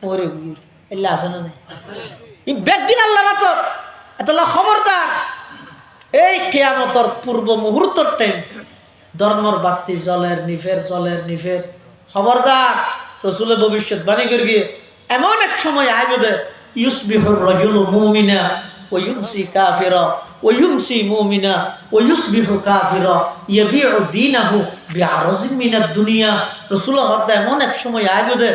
ওরে গুর এল্লা আছে না নাই ই বেগদিন আল্লাহ রাতর এতলা খবরদার এই কিয়ামতর পূর্ব মুহূর্তর টাইম ধর্মর বাতি জলের নিফের খবরদার রসুলে ভবিষ্যৎবাণী করে গিয়ে এমন এক সময় আইবদে ইউসবিহুর রাজুলু মুমিনা ওয়া ইউমসি কাফিরা ওয়া ইউমসি মুমিনা ওয়া ইউসবিহু কাফিরা ইয়াবিউ দীনাহু বিআরজিন মিনাদ দুনিয়া রাসূলুল্লাহ হত্যা এমন এক সময় আইবদে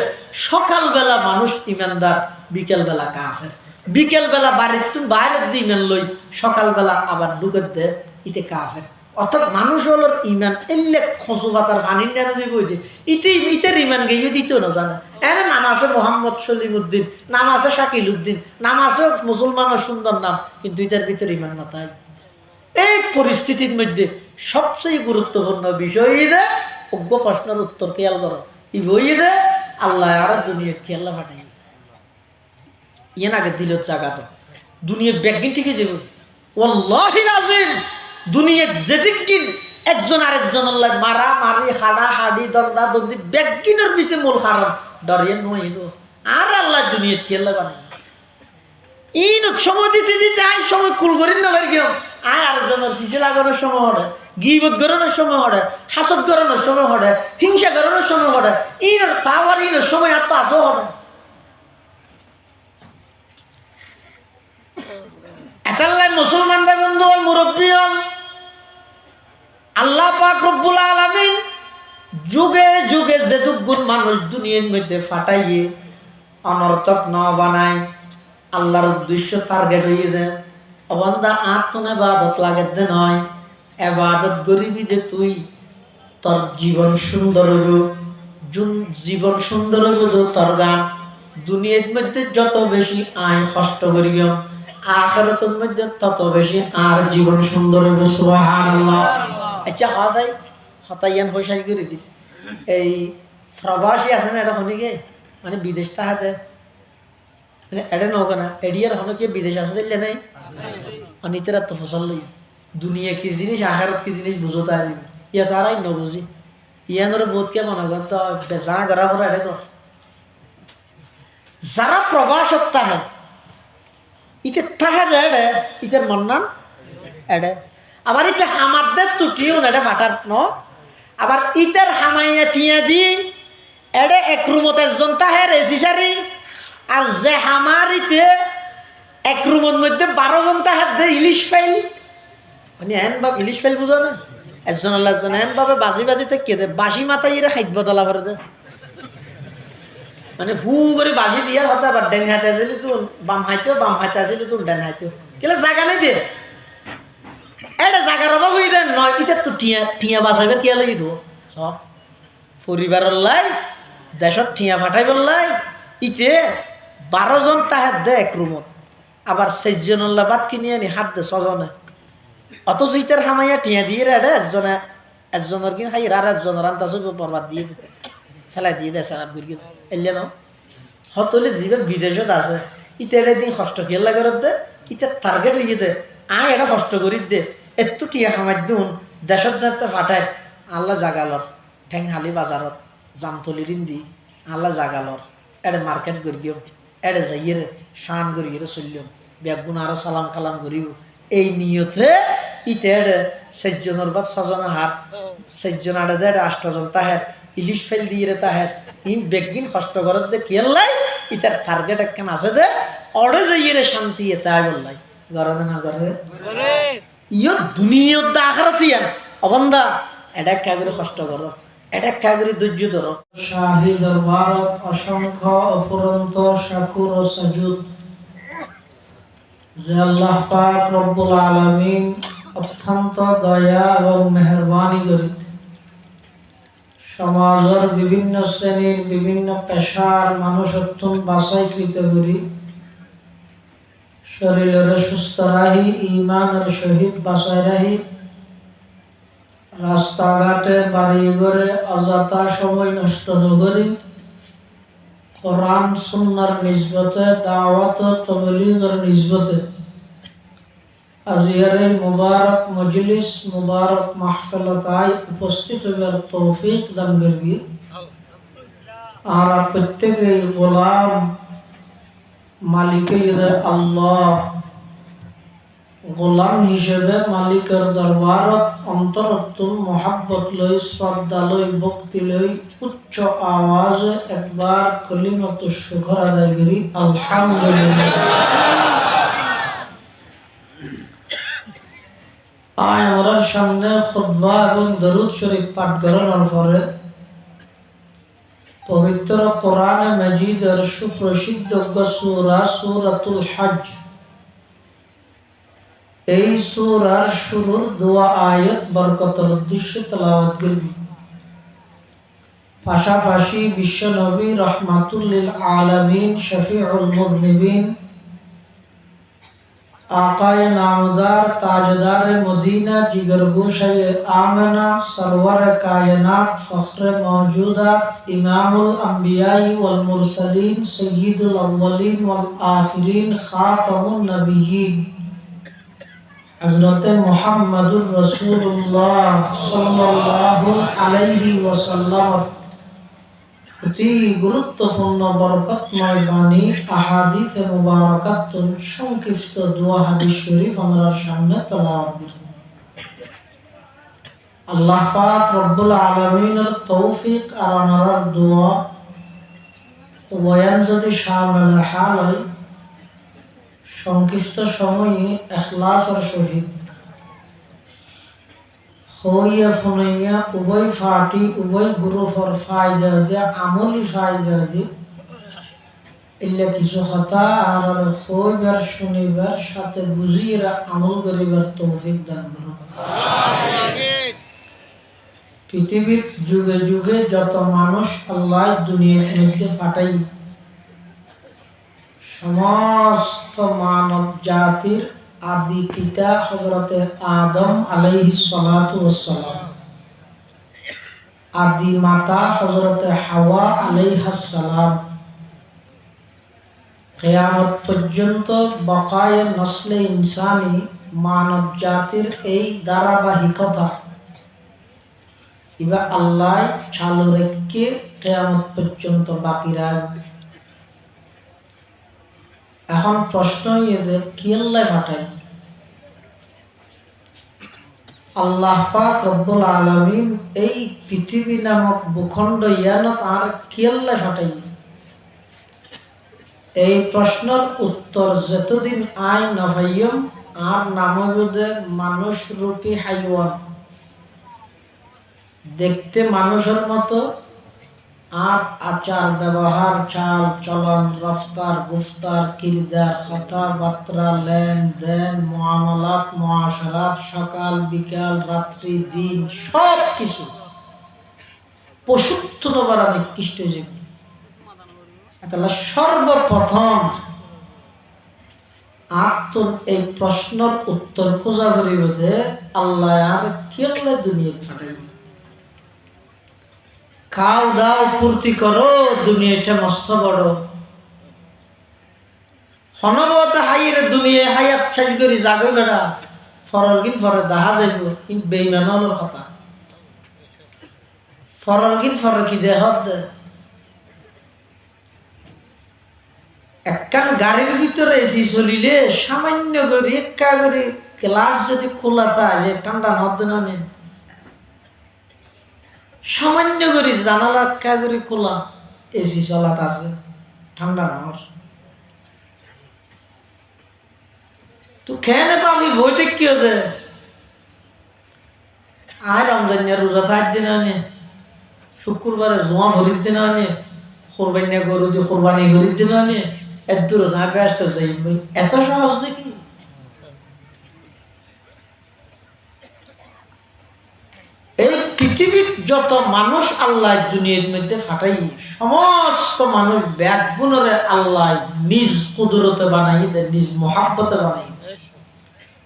সকালবেলা মানুষ ইমানদার বিকেলবেলা কাফের বিকেলবেলা বাড়ির বাইরের দিয়ে ইমান লই সকালবেলা আবার ঢুকে দে ইতে কাফের অর্থাৎ মানুষ হল ইমান এলে খসু পাতার পানির নেন যে বই দিয়ে ইতের ইমান গেয়ে দিতেও না জানে এর নাম আছে মোহাম্মদ সলিমউদ্দিন নাম আছে শাকিল উদ্দিন নাম আছে মুসলমানের সুন্দর নাম কিন্তু ইতার ভিতরে ইমান মাথায় এই পরিস্থিতির মধ্যে সবচেয়ে গুরুত্বপূর্ণ বিষয় দে অজ্ঞ প্রশ্নের উত্তর খেয়াল করো ই বই দে আল্লাহ আর দুনিয়া খেয়াল ফাটাই ইয়ে আগে দিল জায়গা তো দুনিয়া ব্যাগিন ঠিক যাবে ওয়াল্লাহিল আযীম দুনিয়া যেদিন একজন আরেকজন আল্লাহ মারা মারি হাডা হাডি দন্দা দন্দি ব্যাগিনের পিছে মূল কারণ ডরিয়ে নইল আর আল্লাহ দুনিয়া খেয়াল বানাই ইন সময় দিতে দিতে আই সময় কুল করিন না ভাই কেউ আয় আরেকজনের পিছে লাগানোর সময় হরে গিবত করানোর সময় হরে হাসদ করানোর সময় হরে হিংসা করানোর সময় হরে ইনের পাওয়ার ইনের সময় আর তো আসো হরে এতাল্লাই মুসলমান ভাই বন্ধু হল মুরব্বী হল আল্লাহ পাক রব্বুল আলামিন যুগে যুগে যেটুকুন মানুষ দুনিয়ার মধ্যে ফাটাইয়ে অনর্থক ন বানায় আল্লাহর উদ্দেশ্য টার্গেট হয়ে দেয় অবন্দা আত্মনে ইবাদত লাগে দে নয় ইবাদত গরিবি যে তুই তোর জীবন সুন্দর হইব জীবন সুন্দর হইব তোর গান দুনিয়ার মধ্যে যত বেশি আয় কষ্ট করিব আখিরাতের মধ্যে তত বেশি আর জীবন সুন্দর হইব সুবহানাল্লাহ আচ্ছা হাসাই হতাইয়ান হইসাই করে দিস এই প্রবাসী আছে না এটা হনিকে মানে বিদেশ তাহাতে মানে এটা নৌকা না এডিয়ার হনো কি বিদেশ আছে দিলে নাই অনিতেরা তো ফসল লই দুনিয়া কি জিনিস আখিরাত কি জিনিস বুঝতে আসিব ইয়া তারাই নবুঝি ইয়ানোর বোধ কে মনে করতো বেচা করা পরে এটা কর যারা প্রবাসত তাহে ইতে তাহে এডে ইতের মন্নান এডে আবার ইতে হামাদের তুটিও না এটা ফাটার ন আবার ইতের হামাইয়া টিয়া দি এডে এক রুমত একজন তাহে রেজিসারি আর যে হামার ইতে এক রুমের মধ্যে 12 জন তাহে দে ইলিশ ফাইল মানে এন বাব ইলিশ ফাইল বুঝো না একজন আল্লাহ একজন এন ভাবে বাজি বাজি থেকে দে বাসি মাথায় ইরে খাদ্য দলা করে দে মানে হু করে বাজি দিয়া হতে আবার ডেন হাতে আসলি তুই বাম হাতে আসলি তুই ডেন হাইতেও কেলে জায়গা নাই দে এটা জায়গার অভাব হয়ে দেন নয় ইতে তো টিয়া বাঁচাইবার কি লাগি দেবো সব পরিবারের লাই দেশত টিয়া ফাটাইবার লাই ইতে 12 জন তাহে দে এক রুমত আবার 6 জন বাদ কিনে আনি হাত দে 6 জনে অথচ ইতের হামাইয়া টিয়া দিয়ে রে একজনের কিনে খাই আর একজনের আন্তা চলবে বরবাদ দিয়ে দে ফেলাই দিয়ে দেয় সারা বুড়ি এলে ন হতলে জীবে বিদেশত আছে ইতে এটা দিন কষ্ট খেয়ে লাগে দে ইতে টার্গেট হইয়ে দে আয় এটা কষ্ট করি দে একটু টিয়া খামাই দিন দেশত যাতে ফাটায় আল্লাহ জাগালর ঠেং হালি বাজারত জামতলি দিন দি আল্লাহ জাগালর এড়ে মার্কেট করিও এড়ে যাইয়ে রে শান করিয়ে চলিও বেগুন আরো সালাম খালাম করিও এই নিয়তে ইতে এড়ে 6 জনের বা 6 জনের হাত 6 জন আড়ে দে 8 জন তাহের ইলিশ ফেল দিয়ে রে তাহের ইন বেগিন কষ্ট করত দে কেলাই ইতার টার্গেট একখান আছে দে অড়ে যাইয়ে রে শান্তি এতে আয় বললাই গরদে না করে ইয় দুনিয়ার দা আখিরাত ইয়ান অবন্দা এটা কাগরে কষ্ট করো এটা কাগরে ধৈর্য ধরো শাহী দরবারত অসংখ্য অপরন্ত শাকুর ও সাজুদ যে আল্লাহ পাক রব্বুল আলামিন অত্যন্ত দয়া এবং মেহেরবানি করে সমাজের বিভিন্ন শ্রেণীর বিভিন্ন পেশার মানুষ অত্যন্ত বাছাইকৃত করি শরীরের সুস্থ রাহি ইমানের সহিত বাঁচাই রাহি রাস্তাঘাটে বাড়ি ঘরে অযথা সময় নষ্ট নকরি কোরআন সুন্নাহর নিসবতে দাওয়াত ও তাবলীগের নিসবতে আজিয়ার এই মুবারক মজলিস মুবারক মাহফিলতায় উপস্থিত হবার তৌফিক দান করি আর প্রত্যেকেই গোলাম, মালিকেই আল্লাহ। গোলাম হিসেবে মালিকের দরবারত অন্তরত্তুম মহাব্বত লই, শ্রদ্ধা লই, ভক্তি লই উচ্চ আওয়াজে একবার কলিমাতু শুকর আদায় করি আলহামদুলিল্লাহ। আয় আমার সামনে খুতবা এবং দরুদ শরীফ পাঠ করানোর পরে পবিত্র কোরআনে মাজিদের সুপ্রসিদ্ধ সূরা সূরাতুল হজ, এই সূরার শুরুর দোয়া আয়াত বরকতের উদ্দেশ্যে তেলাওয়াত করব। পাশাপাশি বিশ্ব নবী রহমাতুল লিল আলামিন, শফিউল মুযনিবিন, আকায়ে নামদার, তাজদার মদিনা, জিগরগোশায়ে আমেনা, সরওয়ারে কায়নাত, ফখরে মওজুদাত, ইমামুল আম্বিয়াই ওয়াল মুরসালিন, সাইয়্যিদুল আউওয়ালিন ওয়াল আখিরিন, খাতামুন নবিয়্যিন, হযরতে মুহাম্মদুর রাসূলুল্লাহ সাল্লাল্লাহু আলাইহি ওয়াসাল্লাম অতি গুরুত্বপূর্ণ বরকতময় বাণী আহাদিসে মুবারাকাতুন সংক্ষিপ্ত দোয়া হাদিস শরীফ আমরা সামনে তেলাওয়াত করব। আল্লাহ পাক রব্বুল আলামিনের তৌফিক আর আনার দোয়া বয়ান যদি শামিল হাল হয়, সংক্ষিপ্ত সময়ে ইখলাসের সহিত হইয়া ফুনাইয়া উভয় ফাটি উভয় গ্রুপের ফায়দা দিয়ে আমলি ফায়দা দিয়ে এলে কিছু কথা আর হইবার শুনিবার সাথে বুঝিয়ে আমল করিবার তৌফিক দান করুন। পৃথিবীর যুগে যুগে যত মানুষ আল্লাহ দুনিয়ার মধ্যে ফাটাই, সমস্ত মানব জাতির আদি পিতা হযরতে আদম আলাইহিস সালাতু ওয়াস সালাম, আদি মাতা হযরতে হাওয়া আলাইহাস সালাম, কিয়ামত পর্যন্ত বাকায়ে নসলে ইনসানি মানব জাতির এই ধারাবাহিকতা এবার আল্লাহ চালু রেখে কিয়ামত পর্যন্ত বাকি রাখবে। এখন প্রশ্ন এদের কি আল্লাহ পাঠাই? আল্লাহ পাক রব্বুল আলামিন এই পৃথিবী নামক ভূখণ্ড ইয়ানত আর কি আল্লাহ পাঠাই? এই প্রশ্নের উত্তর যতদিন আয় নভাইয়ম আর নামবিদে মানুষ রূপী হাইওয়ান, দেখতে মানুষের মতো আর আচার ব্যবহার, চাল চলন, রফতার গুফতার, কিরদার, কথাবার্তা, লেনদেন, মুআমালাত, মুআশারাত, সকাল বিকাল রাত্রি দিন সব কিছু পশুত্ব বারা নিকৃষ্ট জীব। তাহলে সর্বপ্রথম আত্মর এই প্রশ্নের উত্তর খোঁজা করিব যে আল্লাহ আর কেলে দুনিয়া পাঠাই। খাও দাও ফুর্তি করো, দুনিয়াটা মস্ত বড় হনবত হাইয়ের দুনিয়া হায়াত শেষ করি যাবে বেড়া ফরর কিন ফরে দেখা যাইব, কিন্তু বেইমানের কথা ফরর কিন ফরে কি দেহ দে একখান গাড়ির ভিতরে এসি চলিলে সামান্য করে একা করে গ্লাস যদি খোলা থাকে ঠান্ডা নদে নে, সামান্য করে জানালা একা করে খোলা এসি চলাত আছে ঠান্ডা নহর তো খেয়ে পাবি বইতে কি হতে আয় রমজানিয়া রোজা থাক দিন আনে, শুক্রবারে জোয়া ভরির দিন আনে, কোরবানিয়া গরু দিয়ে কোরবানি গরির দিন আনে, এত দূর না ব্যস্ত যাই এত সহজ নাকি? এই পৃথিবীর যত মানুষ আল্লাহ দুনিয়ার মধ্যে ফাটাই, সমস্ত মানুষ ব্যাগগুলোরে আল্লাহ নিজ কুদরতে বানাই দেয়, নিজ মহাব্বতে বানাই দেয়।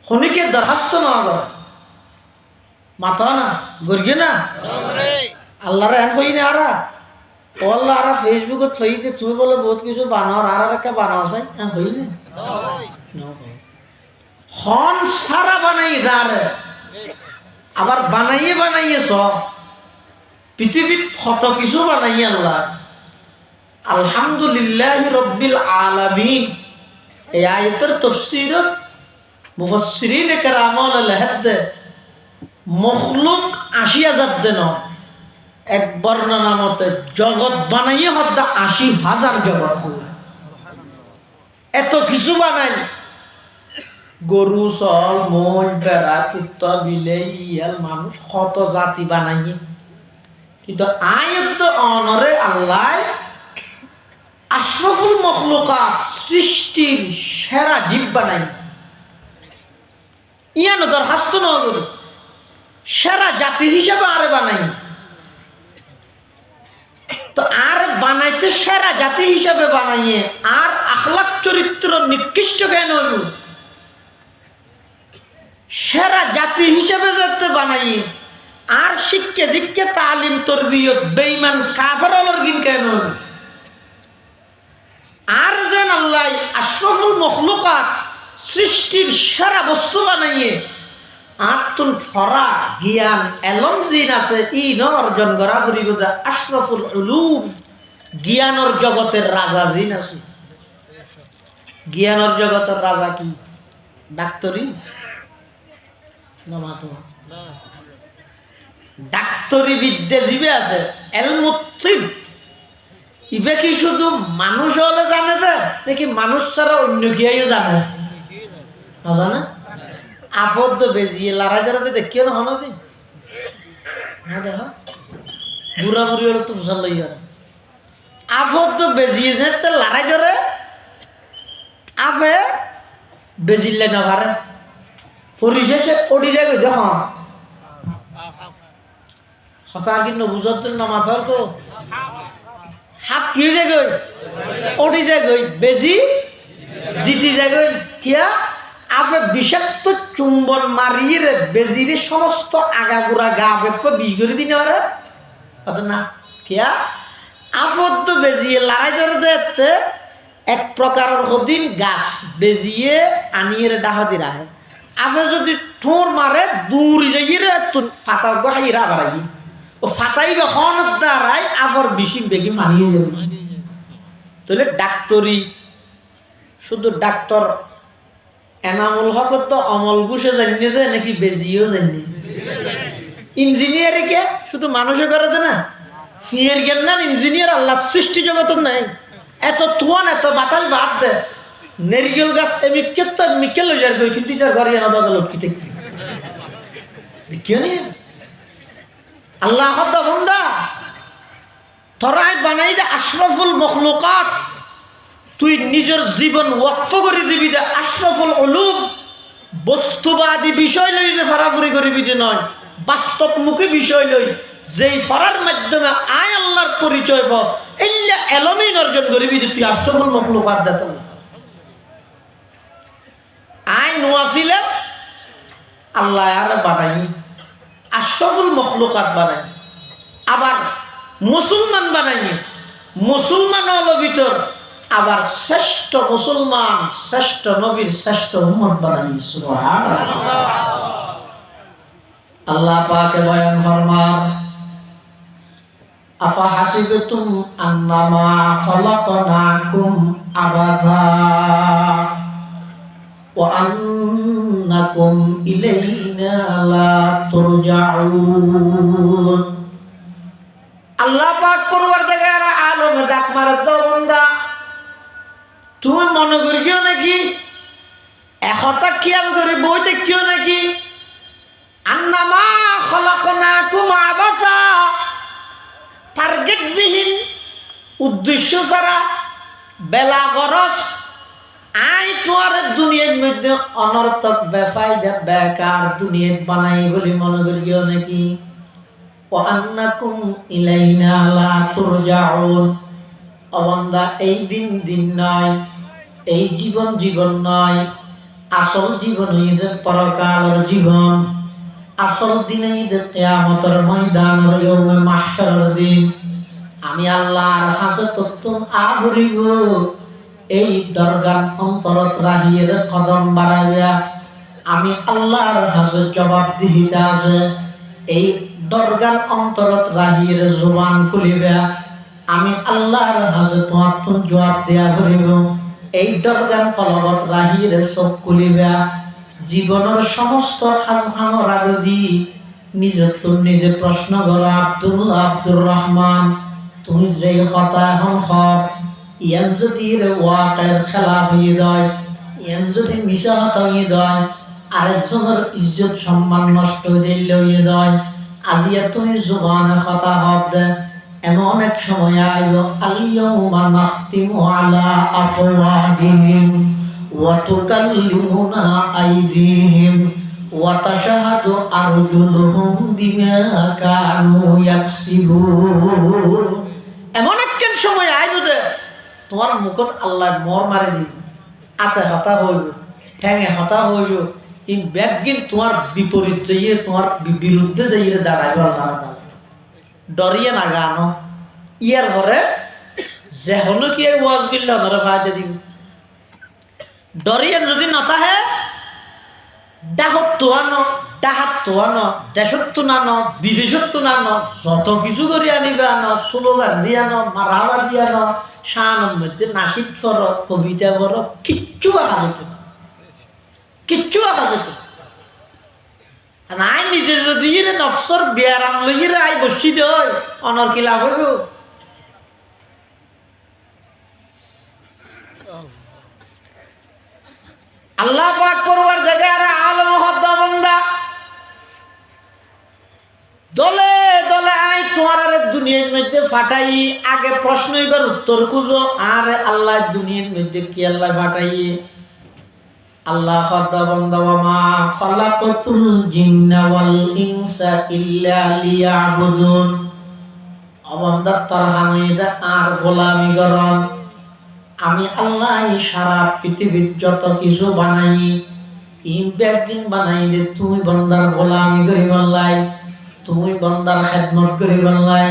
খনিকে দরখাস্ত না করে মাথা না গর্গে না আল্লাহর এন হই না আরা ও আল্লাহ আরা ফেসবুকত ফেইতে তুই বলে বহুত কিছু বানাও আর একটা বানাও চাই এন হই না হন সারা বানাই দাঁড়ে আবার বানাইয়ে বানাইয়ে সব পৃথিবীর কত কিছু বানাই আল্লাহ আলহামদুলিল্লাহি রাব্বিল আলামিন এই আয়াতের তাফসীরত মুফাসসিরিনে কেরামল লেখে মখলুক ৮০,০০০ দেন এক বর্ণনা মতে জগৎ বানাইয়ে হদ্দা ৮০,০০০ জগৎ এত কিছু বানাই গরু চল মোষ বেড়া কুত্তা বিলে ইয়াল মানুষ কত জাতি বানাইয়ে কিন্তু আয়াত অনরে আল্লাহ আশরাফুল মখলুকাত সৃষ্টির সেরা জীব বানাই ইয়ানো দরখাস্ত ন করি সেরা জাতি হিসেবে আরে বানাই তো আর বানাইতে সেরা জাতি হিসেবে বানাইয়ে আর আখলাক চরিত্র নিকৃষ্ট কেন হইল সেরা জাতি হিসেবে যাতে বানাইয়ে আর শিক্ষা দীক্ষা তালিম তরবিয়ত বেঈমান কাফের অলরগিন কেন আর যেন আল্লাহ আশরাফুল মখলুকাত সৃষ্টির সেরা বস্তু বানাইয়ে আতুল ফরা জ্ঞান এলম জিন আছে ই ন অর্জন করা ফুরিব আশরাফুল উলুম জ্ঞানের জগতের রাজা জিন আছে জ্ঞানের জগতের রাজা কি ডাক্তারি ডাক্তারি বিদ্যা জীবে আছে এলমুত্তিব ইবে কি শুধু মানুষ হলে জানে দে নাকি মানুষ ছাড়া অন্য কিয়াইও জানে না জানে আফদ বেজিয়ে লড়াই ধরাতে দেখিও না হলো দিন হ্যাঁ দেখো বুড়া বুড়ি হলে তো ফুসাল লইয়া আফদ বেজিয়ে যে লড়াই ধরে আফে বেজিলে না পারে পরিশেষে ওডি যাবে দেখো কথা কিন্তু বুঝতে না মাথার কো হাফ কি হয়ে যায় ওডি যায় বেজি জিতি যায় কিয়া আফে বিষাক্ত চুম্বন মারিয়ে বেজিরে সমস্ত আগাগোড়া গা বেপ বিষ করে দিনে পারে না কিয়া আফত তো বেজিয়ে লড়াই ধরে দেখতে এক প্রকারের হদিন গাছ বেজিয়ে আনিয়ে ডাহা দি রাখে আফে যদি ঠোর মারে দূর যাইয়ে ফাতা হাইরা বাড়াই ও ফাতাই বেখন দ্বারাই আফর বেশি বেগি ফানিয়ে যাবে তাহলে ডাক্তারি শুধু ডাক্তার এনামুল হক তো অমল ঘুষে জানিয়ে দেয় নাকি বেজিও জানিয়ে ইঞ্জিনিয়ারিং কে শুধু মানুষে করে দে না ফিয়ের জ্ঞান না ইঞ্জিনিয়ার আল্লাহ সৃষ্টি জগতের নাই এত তুয়ান এত বাতাল বাদ দে নেরিগেল গাছ এমিকে তো মিকে লই যার কই কিন্তু তার ঘরে না দাদা লক্ষ্মী থেকে দেখিও নি আল্লাহ হদ্দা বন্দা তোরাই বানাই দে আশরাফুল মখলুকাত তুই নিজের জীবন ওয়াকফ করে দিবি দে আশরাফুল উলুম বস্তুবাদী বিষয় লই ফারাফুরি করিবি দে নয় বাস্তবমুখী বিষয় লই যেই ফারার মাধ্যমে আয় আল্লাহর পরিচয় পাস ইল্লা এলমিন অর্জন করিবি দে তুই আশরাফুল মখলুকাত দে আয় নোয়াছিলে আল্লাহ আর বানাই আশরাফুল মখলুকাত বানাই আবার মুসলমান বানাই মুসলমান হলো ভিতর আবার শ্রেষ্ঠ মুসলমান শ্রেষ্ঠ নবীর শ্রেষ্ঠ উম্মত বানাই সুবহানাল্লাহ আল্লাহ পাক বয়ান ফরমান আফা হাসিবতুম আন্নামা খালাকনাকুম আবাসা ওয়া আন্নাকুম ইলাইনা লা তুরজাউন আল্লাহ পাক পরওয়ারদিগার আলম ডাক মারে দাও বান্দা তুই মনে করি কিও নাকি একতা খেয়াল করে বইতে কিও নাকি আন্নামা খলাকনাকুম আবাসা টার্গেট বিহীন উদ্দেশ্য ছাড়া বেলা গরস আই তোমার দুনিয়ার মধ্যে অনর্থক বেফায়দা বেকার দুনিয়া বানাই বলি মনে করি কিও নাকি ওয়া আন্নাকুম ইলাইনা লা তুরজাউন অবন্দা এই দিন নয় এই জীবন নয় আসল জীবন ঈদের পরকালের জীবন আসল দিন ঈদের কিয়ামতের ময়দানের ইয়াউমে মাহশারের দিন আমি আল্লাহর হাজতত তুম আহরিব এই দরগার অন্তরত রাহিয়ের কদম বাড়াইয়া আমি আল্লাহর হাজত জবাবদিহিতা আছে এই দরগার অন্তরত রাহিয়ের জবান খুলিবা আমি আল্লাহর হাজে তোমার তো জবাব দেয়া করিব। এই দরগান কলবত রাহির চোখ খুলিবা, জীবনের সমস্ত হাজখানোর আগে দি নিজে প্রশ্ন করো, আব্দুল্লাহ আব্দুর রহমান, তুমি যে কথা এখন হর ইয়ান যদি ওয়াকের খেলা হয়ে যায়, ইয়ান যদি মিশা হতা হয়ে যায়, আরেকজনের ইজ্জত সম্মান নষ্ট দিলে হয়ে যায়, আজিয়া তুমি জুবানে কথা হব দে, এমন এক সময় আইলো, আল-ইয়াউমা নাখতিমু আলা আফওয়াহিহিম ওয়া তুকাল্লিমুনা আইদিহিম ওয়া তাশহাদু আরজুলুহুম বিমা কানু ইয়াকসিবুন। এমন একখান সময় আইলো যে তোমার মুখত আল্লাহ মর মারি দিব, আতে হতা হইব, ঠ্যাঙে হতা হইব, এই ব্যাগিন তোমার বিপরীত যাইয়ে তোমার বিরুদ্ধে যাইয়ে দাঁড়াইব। আল্লাহ ডরিয়ে না গানো ইয়ার ঘরে যে হলো কি ওয়াজ গিল্লা ওনারা ফায়দা দিব। ডরিয়ে যদি নতাহে ডাহত তোয়ানো, ডাহাত তোয়ানো, দেশত নানো, বিদেশত নানো, যত কিছু করে আনিবে আনো, স্লোগান দিয়ে আনো, মারাবা দিয়ে আনো, শানের মধ্যে নাসিক ফর, কবিতা ফর, কিচ্ছু আঁকা যেত, কিচ্ছু আঁকা যেত। আই নিজে যদি নফসর বিয়ারাম লইয়ে আই বসি দেয় অনর কি লাভ হইব? আল্লাহ পাক করবার দেখে আর আলম হদ্দা বন্দা দলে দলে আই তোমার আর দুনিয়ার মধ্যে ফাটাই, আগে প্রশ্ন এবার উত্তর খুঁজো, আর আল্লাহ দুনিয়ার মধ্যে কি আল্লাহ ফাটাই। আল্লাহ হদ্দা বন্দা মা খালাকাতুল জিন্না ওয়াল ইনসা ইল্লা লিয়াবুদুন। অবন্দা তার হামিদা আর গোলামি করন। আমি আল্লাহ সারা পৃথিবীর যত কিছু বানাই, ব্যাগিন বানাই দে তুমি বন্দার গোলামি করি বললাই, তুমি বন্দার খেদমত করি বললাই।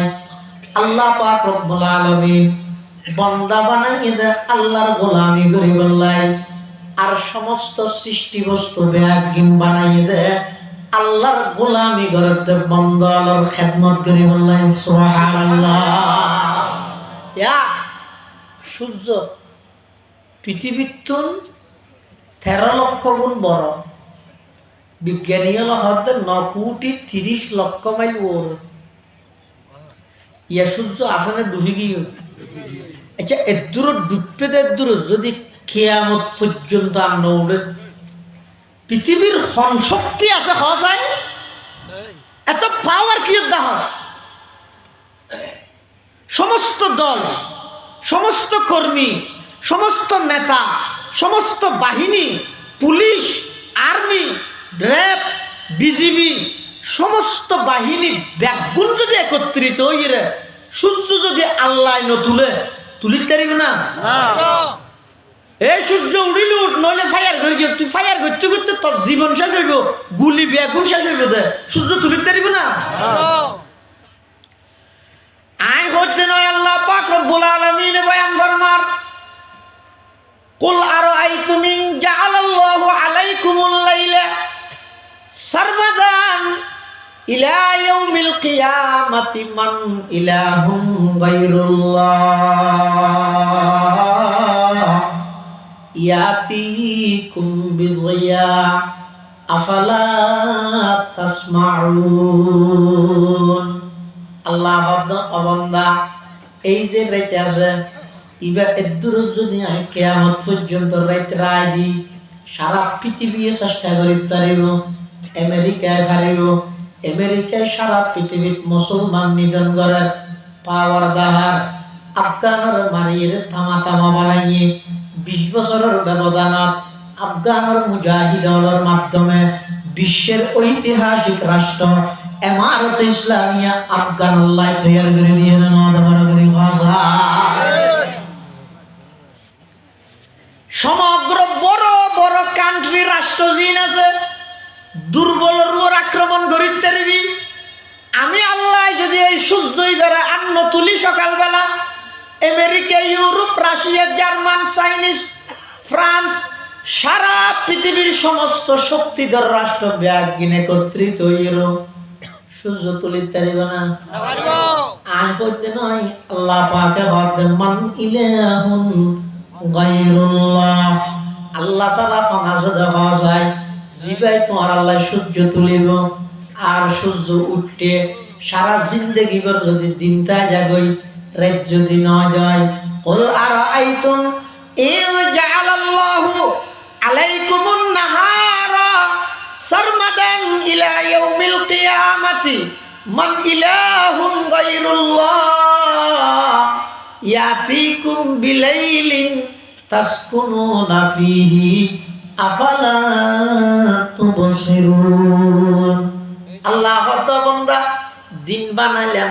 আল্লাহ পাক রব্বুল আলামিন বন্দা বানাই দে আল্লাহর গোলামি করি বললাই, আর সমস্ত সৃষ্টি বস্তু ব্যাগিন বানাই দে আল্লাহর গোলামি করতে বন্দা আল্লাহর খেদমত করি বললাই। সুবহানাল্লাহ। ইয়া সূর্য পৃথিবীর 13 লক্ষ গুণ বড়, বিজ্ঞানী হল হয়তো 9 কোটি 30 লক্ষ মাইল ওর। ইয়া সূর্য আছে না ডুবে গিয়ে? আচ্ছা এদূর ডুববে এদূর যদি কিয়ামত পর্যন্ত আমরা উড়ে পৃথিবীর শক্তি আছে হয় এত পাওয়ার কি দাস, সমস্ত দল, সমস্ত কর্মী, সমস্ত নেতা, সমস্ত বাহিনী, পুলিশ, আর্মি, র্যাব, বিজিবি, সমস্ত বাহিনী ব্যাগুণ যদি একত্রিত হইরে সূর্য যদি আল্লাহ তুলে তুলিতে পারিব না? এই সূর্য উড়িল উঠ, নইলে ফায়ার করে গিয়ে তুই ফায়ার করতে করতে তোর জীবন শেষ হইব, গুলি ব্যাগুণ শেষ হইব, দে সূর্য তুলিতে পারিব না? আই হইতে নয় আল্লাহ পাক রব্বুল আলামিন বয়ান ফরমান, কুল আরাআইতুম ইন জাআলাল্লাহু আলাইকুমুল লাইলা সারমাদান ইলা ইয়াউমিল কিয়ামাতি মান ইলাহুম গায়রুল্লাহ ইয়াতিকুম বিদিয়া আফালা তাসমাউন। আল্লাহ অবন্দা এই যে রাইতে আছে এবার এদূর যদি কিয়ামত পর্যন্ত রাইতে রায় দি সারা পৃথিবী চেষ্টা করিতে পারিব, আমেরিকায় পারিব, আমেরিকায় সারা পৃথিবীত মুসলমান নিধন করার পাওয়ার দাহার আফগানের মারিয়ে থামা থামা বানাইয়ে 20 বছরের ব্যবধানত আফগানের মুজাহিদদের মাধ্যমে বিশ্বের ঐতিহাসিক রাষ্ট্র ইমারত ইসলামিয়া আফগানুল্লাহ তৈরি করে দিয়ে সমগ্র বড় বড় কান্ট্রি রাষ্ট্র জিন আছে দুর্বলের উপর আক্রমণ করিতে পারবি। আমি আল্লাহ যদি এই সূর্যই বেড়া আন্ন তুলি সকালবেলা America, Europe, Russia, German, Chinese, France, সারা পৃথিবীর সমস্ত শক্তিধর রাষ্ট্র ব্যাগ একত্রিত হইল সূর্য তুলিতে পারিব না আয় করতে নয় আল্লাহ পাকে হদ মান ইলাহুন গায়রুল্লাহ আল্লাহ ছাড়া ফানাসে দেখা যায় জিবাই তোমার আল্লাহ সূর্য তুলিব আর সূর্য উঠতে সারা জিন্দেগি ভর যদি দিনটা জাগই রাত যদি না যায় কুল আরাআইতুম ইন জাআলাল্লাহু আলাইকুমুন নাহারা সারমাদান ইলা ইয়াউমিল কিয়ামাতি মান ইলাহুন গায়রুল্লাহ ইয়াতিকুম বিলাইলিন তাসকুনুনা ফীহি আফালা তুবসিরুন আল্লাহ কত বান্দা দিন বানাইলাম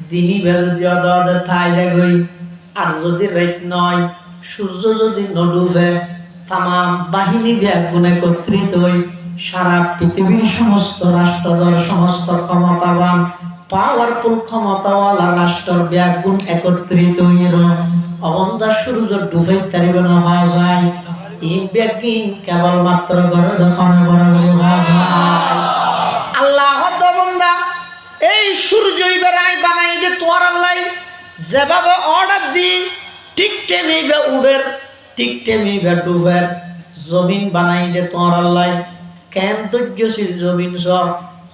দিনই যদি অদে থাই যাগই আর যদি রাত নয় সূর্য যদি নডুবে তামাম বাহিনী ব্যাগুণ একত্রিত হই সারা পৃথিবীর সমস্ত রাষ্ট্রদর সমস্ত ক্ষমতাবান পাওয়ারফুল ক্ষমতাওয়ালা রাষ্ট্র ব্যাগুণ একত্রিত হইল অবন্ধা সূর্য ডুবে তারিব না হওয়া যায় এই ব্যাগিন কেবলমাত্র ঘরে দখনে বড় হওয়া যায় আল্লাহ বন্দা এই সূর্যই বেড়াই বানাই যে তোমার আল্লাহ যেভাবে অর্ডার দি ঠিক তেমনিভাবে উড়ের ঠিক তেমনিভাবে ডুবের জমিন বানাই দে তোমার আল্লাহ কেন ধৈর্যশীল জমিন সব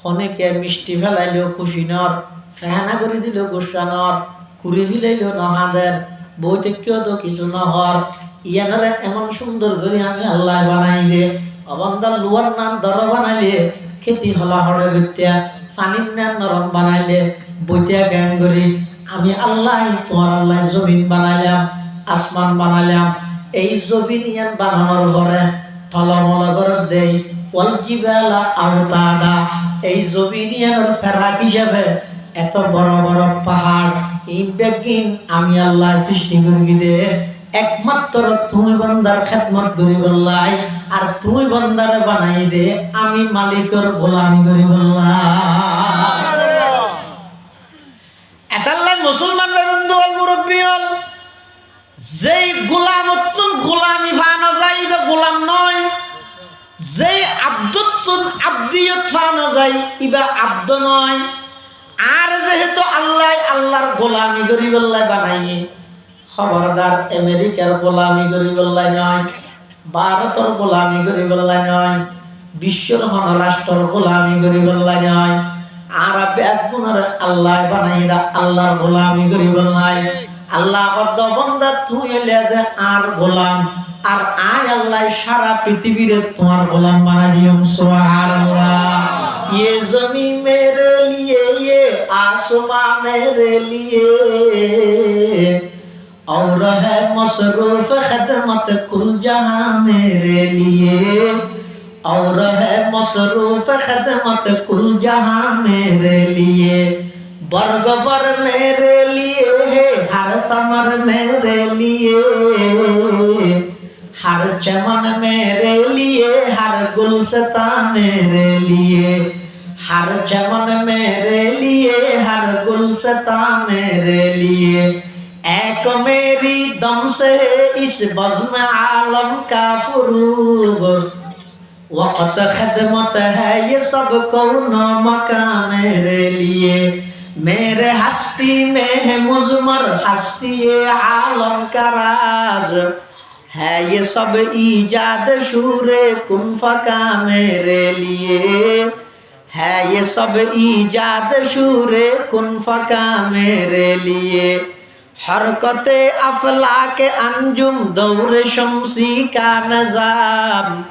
অনেকে মিষ্টি ফেলাইলেও খুশি নর ফেহানা করে দিলেও গোসা নর কুড়ি ফেলাইলেও নহাদের বইতে কেউ তো কিছু নহর ইয়ানরে এমন সুন্দর করে আমি আল্লাহ বানাই দে অবন্দার লুয়ার নাম দর বানাইলে খেতি হলা হড়ে বিত্যা পানির নাম নরম বানাইলে বইতিয়া জ্ঞান করি আমি আল্লাহ তোমার আল্লাহ জমিন বানাইলাম আসমান বানাইলাম এই জমিন ইয়ান বানানোর পরে টলমল করে দেই ওয়াল জিবালা আওতাদা এই জমিন ইয়ানোর ফেরাক হিসাবে এত বড় বড় পাহাড় এই বেগিন আমি আল্লাহ সৃষ্টি করি দে একমাত্র তুমি বান্দার খেদমত করি বললাই আর তুমি বান্দারে বানাই দে আমি মালিকের গোলামি করি বললাই এটাল্লাই মুসলমান বন্ধু হল মুরব্বী হল যেই গোলামতুন গোলামি ফানো যায় বা গোলাম নয় যেই আব্দুতুন আব্দিয়ত ফানো যায় ইবা আব্দ নয় আর যেহেতু আল্লাহ আল্লাহর গোলামি করি বললাই বানাইয়ে খবরদার আমেরিকার গোলামি করি বললাই নয় ভারতের গোলামি করি বললাই নয় বিশ্বর হন রাষ্ট্রের গোলামি করি বললাই নয় আর বেগুনের আল্লাহ বানাইরা আল্লাহর গোলামি করি বললাই আল্লাহ কত বন্দা তুই এলে দে আর গোলাম আর আয় আল্লাহ সারা পৃথিবীর তোমার গোলাম বানাই দিও সুবহানাল্লাহ ये ज़मीन मेरे लिए ये आसमां मेरे लिए और है मसरूफ खिदमत कुल जहां मेरे लिए और है मसरूफ खिदमत कुल जहां मेरे लिए वर्ग बर मेरे लिए है हर समर मेरे लिए हर चमन मेरे लिए हर गुलशता मेरे लिए हर चमन मेरे लिए हर गुलशता मेरे लिए एक मेरी दम से इस बज़्म आलम का फुरूग वक़्त खिदमत है ये सब कौन मका मेरे लिए मेरे हस्ती में है मुज़मर हस्ती आलम का राज है ये सब ईजाद शूरे कुन फका मेरे लिए है ये सब ईजाद शूरे कुन फका मेरे लिए हरकत अफलाक अंजुम दौर शमसी का निज़ाम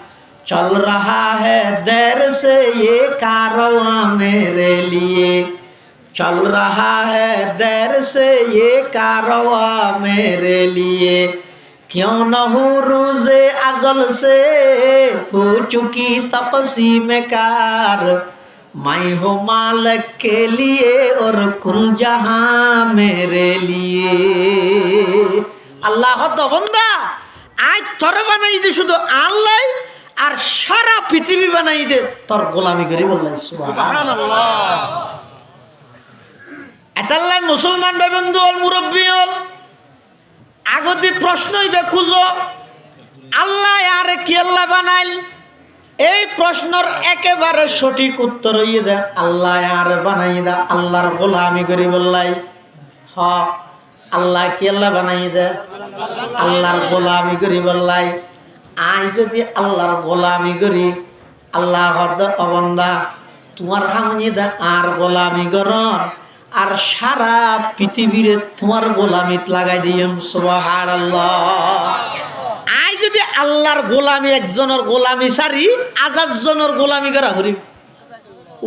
चल रहा है देर से ये कारवां मेरे लिए चल रहा है देर से ये कारवां मेरे लिए क्यों न हो रोज़े अज़ल से हो चुकी तक़सीम कार मैं हूँ मालिक के लिए और कुल जहां मेरे लिए अल्लाह तो बंदा आज तोर बनाई दे शुद्ध आल्लाई और सारा पृथ्वी बनाई दे तोर गोलामी करी बोल्ला सुबहानाल्लाह एतल्लाई मुसलमान भाई बंधु और मुरब्बी और আগতে প্রশ্নই বে খুঁজো আল্লাহ আরে কি আল্লাহ বানাইল এই প্রশ্নের একেবারে সঠিক উত্তর হইয়ে দেয় আল্লাহ আর বানাই দে আল্লাহর গোলামি করি বললাই। হ আল্লাহ কি আল্লাহ বানাই দে আল্লাহর গোলামি করি বললাই। আই যদি আল্লাহর গোলামি করি আল্লাহ হদ অবন্দা তোমার সামনে দে আর গোলামি কর আর সারা পৃথিবীরে তোমার গোলামিত লাগাই দিম সুবহানাল্লাহ। আই যদি আল্লাহর গোলামি একজনের গোলামি সারি 1000 জনের গোলামি করা করি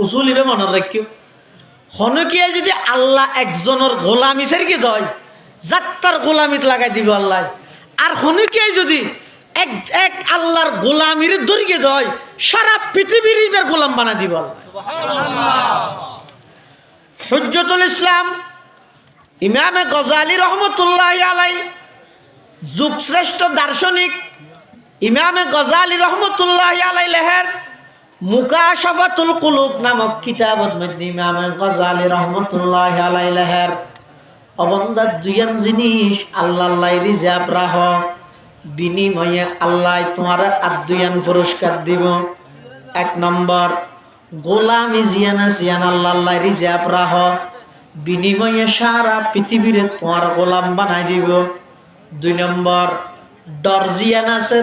উসুলিবে মনে রাখিও। হনকিয়া যদি আল্লাহ একজনের গোলামি সারিকে দয় যাত্রার গোলামিত লাগাই দিব আল্লাহ। আর হনকিয়া যদি এক আল্লাহর গোলামির দরিকে দয় সারা পৃথিবীর ইবের গোলাম বানা দিব আল্লাহ। হুজ্জতুল ইসলাম ইমামে গজালি রহমতুল্লাহি আলাইহি যুগশ্রেষ্ঠ দার্শনিক ইমামে গজালি রহমতুল্লাহি আলাইহি লেহের মুকাশাফাতুল কুলুব নামক কিতাবত মধ্যে ইমামে গজালি রহমতুল্লাহি আলাইহি লেহের অবন্দা দুইয়ান জিনিস আল্লাহ রিজার্ভ রাহ বিনিময়ে আল্লাহ তোমার আদুয়ান পুরস্কার দিব। 1 নম্বর গোলামি জিয়ানা জিয়ান আল্লাহ রিজার্ভ রাহ বিনিময়ে সারা পৃথিবীর তোমার গোলাম বানাই দিব। 2 নম্বর ডর জিয়ান আছে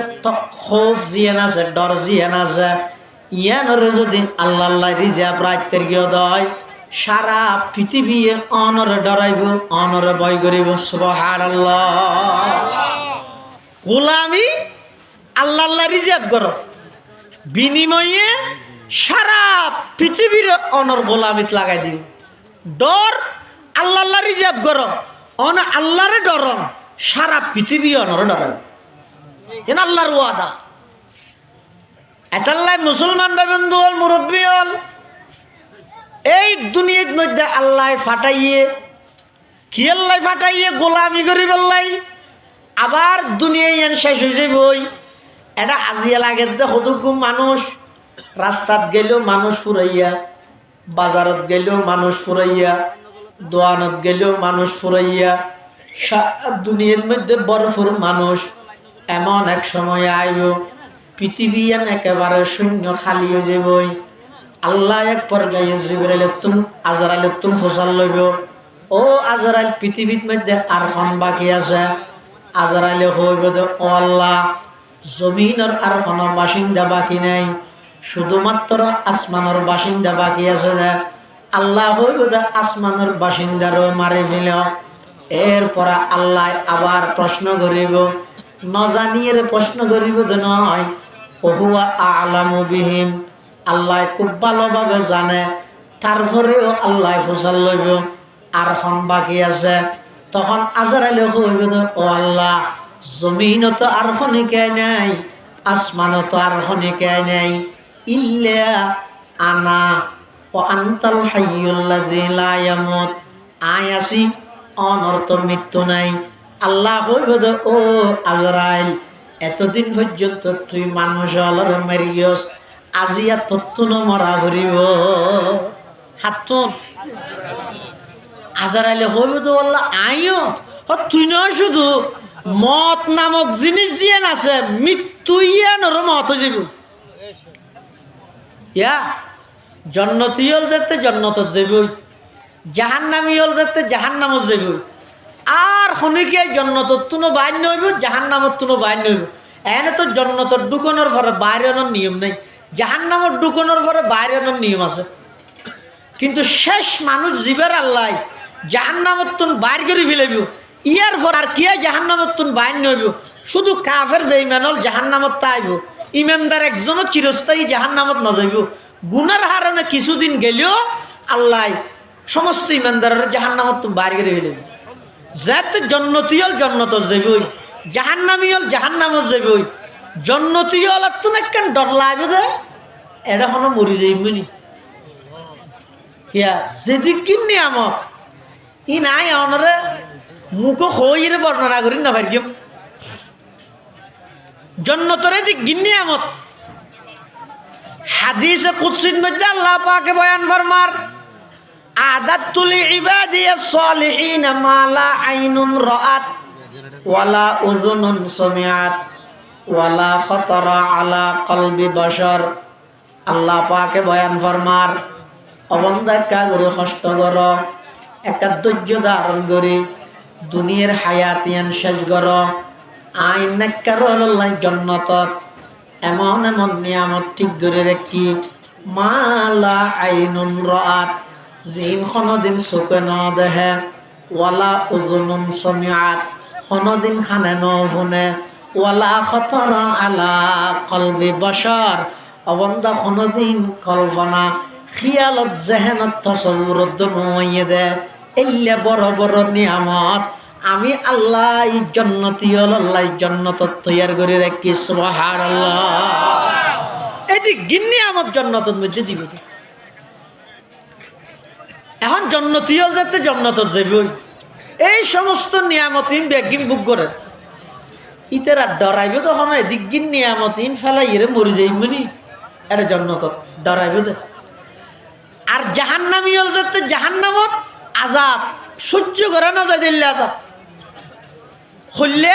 খৌফ জিয়ান আছে ডর জিয়ান আছে ইয়ানরে যদি আল্লাহ রিজার্ভ রাখতে গিয়ে দয় সারা পৃথিবী অনরে ডরাইব অনরে ভয় করিব সুবহানাল্লাহ। গোলামি আল্লাহ রিজার্ভ করো বিনিময়ে সারা পৃথিবীর অনর গোলামিত লাগাই দিব। ডর আল্লাহ রিজার্ভ করো অন আল্লাহরে ডরন সারা পৃথিবী অনর ডরাই এন আল্লাহর ওয়াদা। এতাল্লাই মুসলমান বন্ধু হল মুরব্বী হল এই দুনিয়ার মধ্যে আল্লাহ ফাটাইয়ে কি আল্লাহ ফাটাইয়ে গোলামি করি বললাই আবার দুনিয়ায় শেষ হয়ে যাবই। এটা আজিয়া লাগে দেখো মানুষ রাস্তাত গেলেও মানুষ ফুরাইয়া বাজারত গেলেও মানুষ ফুরাইয়া দোয়ানত গেলেও মানুষ ফুরাইয়া দুনিয়ার মধ্যে বরফুর মানুষ। এমন এক সময় আইব পৃথিবী একেবারে শূন্য খালি হয়ে যাবই। আল্লাহ এক পর্যায়ে জিবরাইল আজরাইল ফসল লইব ও আজরাইল পৃথিবীর মধ্যে আর খন বাকি আছে। আজরাইলে হইব ও আল্লাহ জমিনের আর কোনো বাসিন্দা বাকি নাই শুধুমাত্র আসমানের বাসিন্দা বাকি আছে। আল্লাহ হইব আসমানের বাসিন্দারও মারি ফেল। এরপর আল্লাহ আবার প্রশ্ন করিব নজানিয়ে প্রশ্ন করিব নয় ওহুয়া আলামু বিহিম আল্লাহ খুব ভালোভাবে জানে। তারপরেও আল্লাহ ফসল লইব আর খন বাকি আছে। তখন আজরাইলে কইব ও আল্লাহ জমিনও তো আর খনিকে নাই আসমানও তো আর খনিকে নাই ইল্লা আনা ও আনতাল হাইয়ুল্লাযী লা ইয়ামুত আই আসি অনর্থ মৃত্যু নাই। আল্লাহ কইব ও আজরাইল এতদিন পর্যন্ত তুই মানুষ অলরে মারিয়স আজিয়া তত্তুন মরা ভরিব হাতুন। আজরাইলে হইব তো আল্লাহ আইও তুই নয় শুধু মত নামক জিনিস জিয়ান আছে মৃত্যু ইয়ানোর মত হয়ে যাব। ইয়া জন্নতি হল যেতে জন্নতত যাবই জাহান্নামী হল যেতে জাহান্নামত যাবই। আর শনিকিয়াই জন্নতত তুনো বাইন্য হইব জাহান্নামত তুনো বাইন্য হইব। এনে তো জন্নতর ঢুকনের ঘরে বাইরের নিয়ম নেই জাহান্নামত ঢুকনের ঘরে বাইরের নিয়ম আছে। কিন্তু শেষ মানুষ জীবের আল্লাহ জাহান্নামত তুন বাইর করে ফেলাইব ইয়ার পর আর কি জাহান্নামত তুন বাইর নইব শুধু কাফের বেঈমানল জাহান্নামত তাইব ইমানদার একজনও চিরস্থায়ী জাহান্নামত নজাইব। গুনার হারণে কিছুদিন গেলেও আল্লাহ সমস্ত ইমানদারের জাহান্নামত তুন বাইর করে ফেলাইব। যাতে জন্নতি হল জন্নত যাবই জাহান্নামী হল জাহান্নামত যাবই। জন্নতি হল আর তুন একখান ডর লাগবে দে এটা কোনো মরি যাইবনি হিয়া যেদিক কিনি আমক ই নাই অনরে মুখ হইরে বর্ণনা করি না ভাই জন্নতরে যে গিন্নি আমত হাদিসে কুদসির মধ্যে আল্লাহ পাকে বয়ান ফরমার আদাতুল ইবাদিয়াস সালিহিন মা লা আইনুন রাআত ওয়ালা উযুনুন সামিআত ওয়ালা খতরা আলা কলবি বশর। আল্লাহ পাকে বয়ান ফরমার অবন্ধা একা করে কষ্ট কর, একটা ধৈর্য ধারণ করি দুনিয়ার হায়াতিয়ান শেষ কর। আইন নাক্কার আল্লাহ জন্নতত এমন এমন নিয়ামত ঠিক করে রাখি মালা আইনুন রাত, জিন কোনদিন চোখে ন দেখে, ওয়ালা উযুনুন সামিআত কোনদিন কানে ন শুনে, ওয়ালা খতরা আলা কলবি বশর অবন্ধা কোনদিন কল্পনা খিয়ালত জেহেনত তসব্বুরত নমাইয়ে দে। এল্লে বড় বড় নিয়ামত আমি আল্লাহ জান্নাতি আল্লাহ জান্নাত তৈয়ার করে রাখি। সুবহানাল্লাহ। এদি গিন্নি আমার জান্নাতের মধ্যে দিব। এখন জান্নাতি হল যাতে জান্নাতত যাবই, এই সমস্ত নিয়ামতিন বেগিন বুক করে ইতেরা ডরাইবে তখন এদিক গিন নিয়ামতিন ফেলাই এরে মরি যাইবনি, এটা জান্নাতত ডরাইবে দে। আর জাহান্নামী হল যাতে জাহান্নামত আযাব সহ্য করে না যায় দিল্লে আযাব হইলে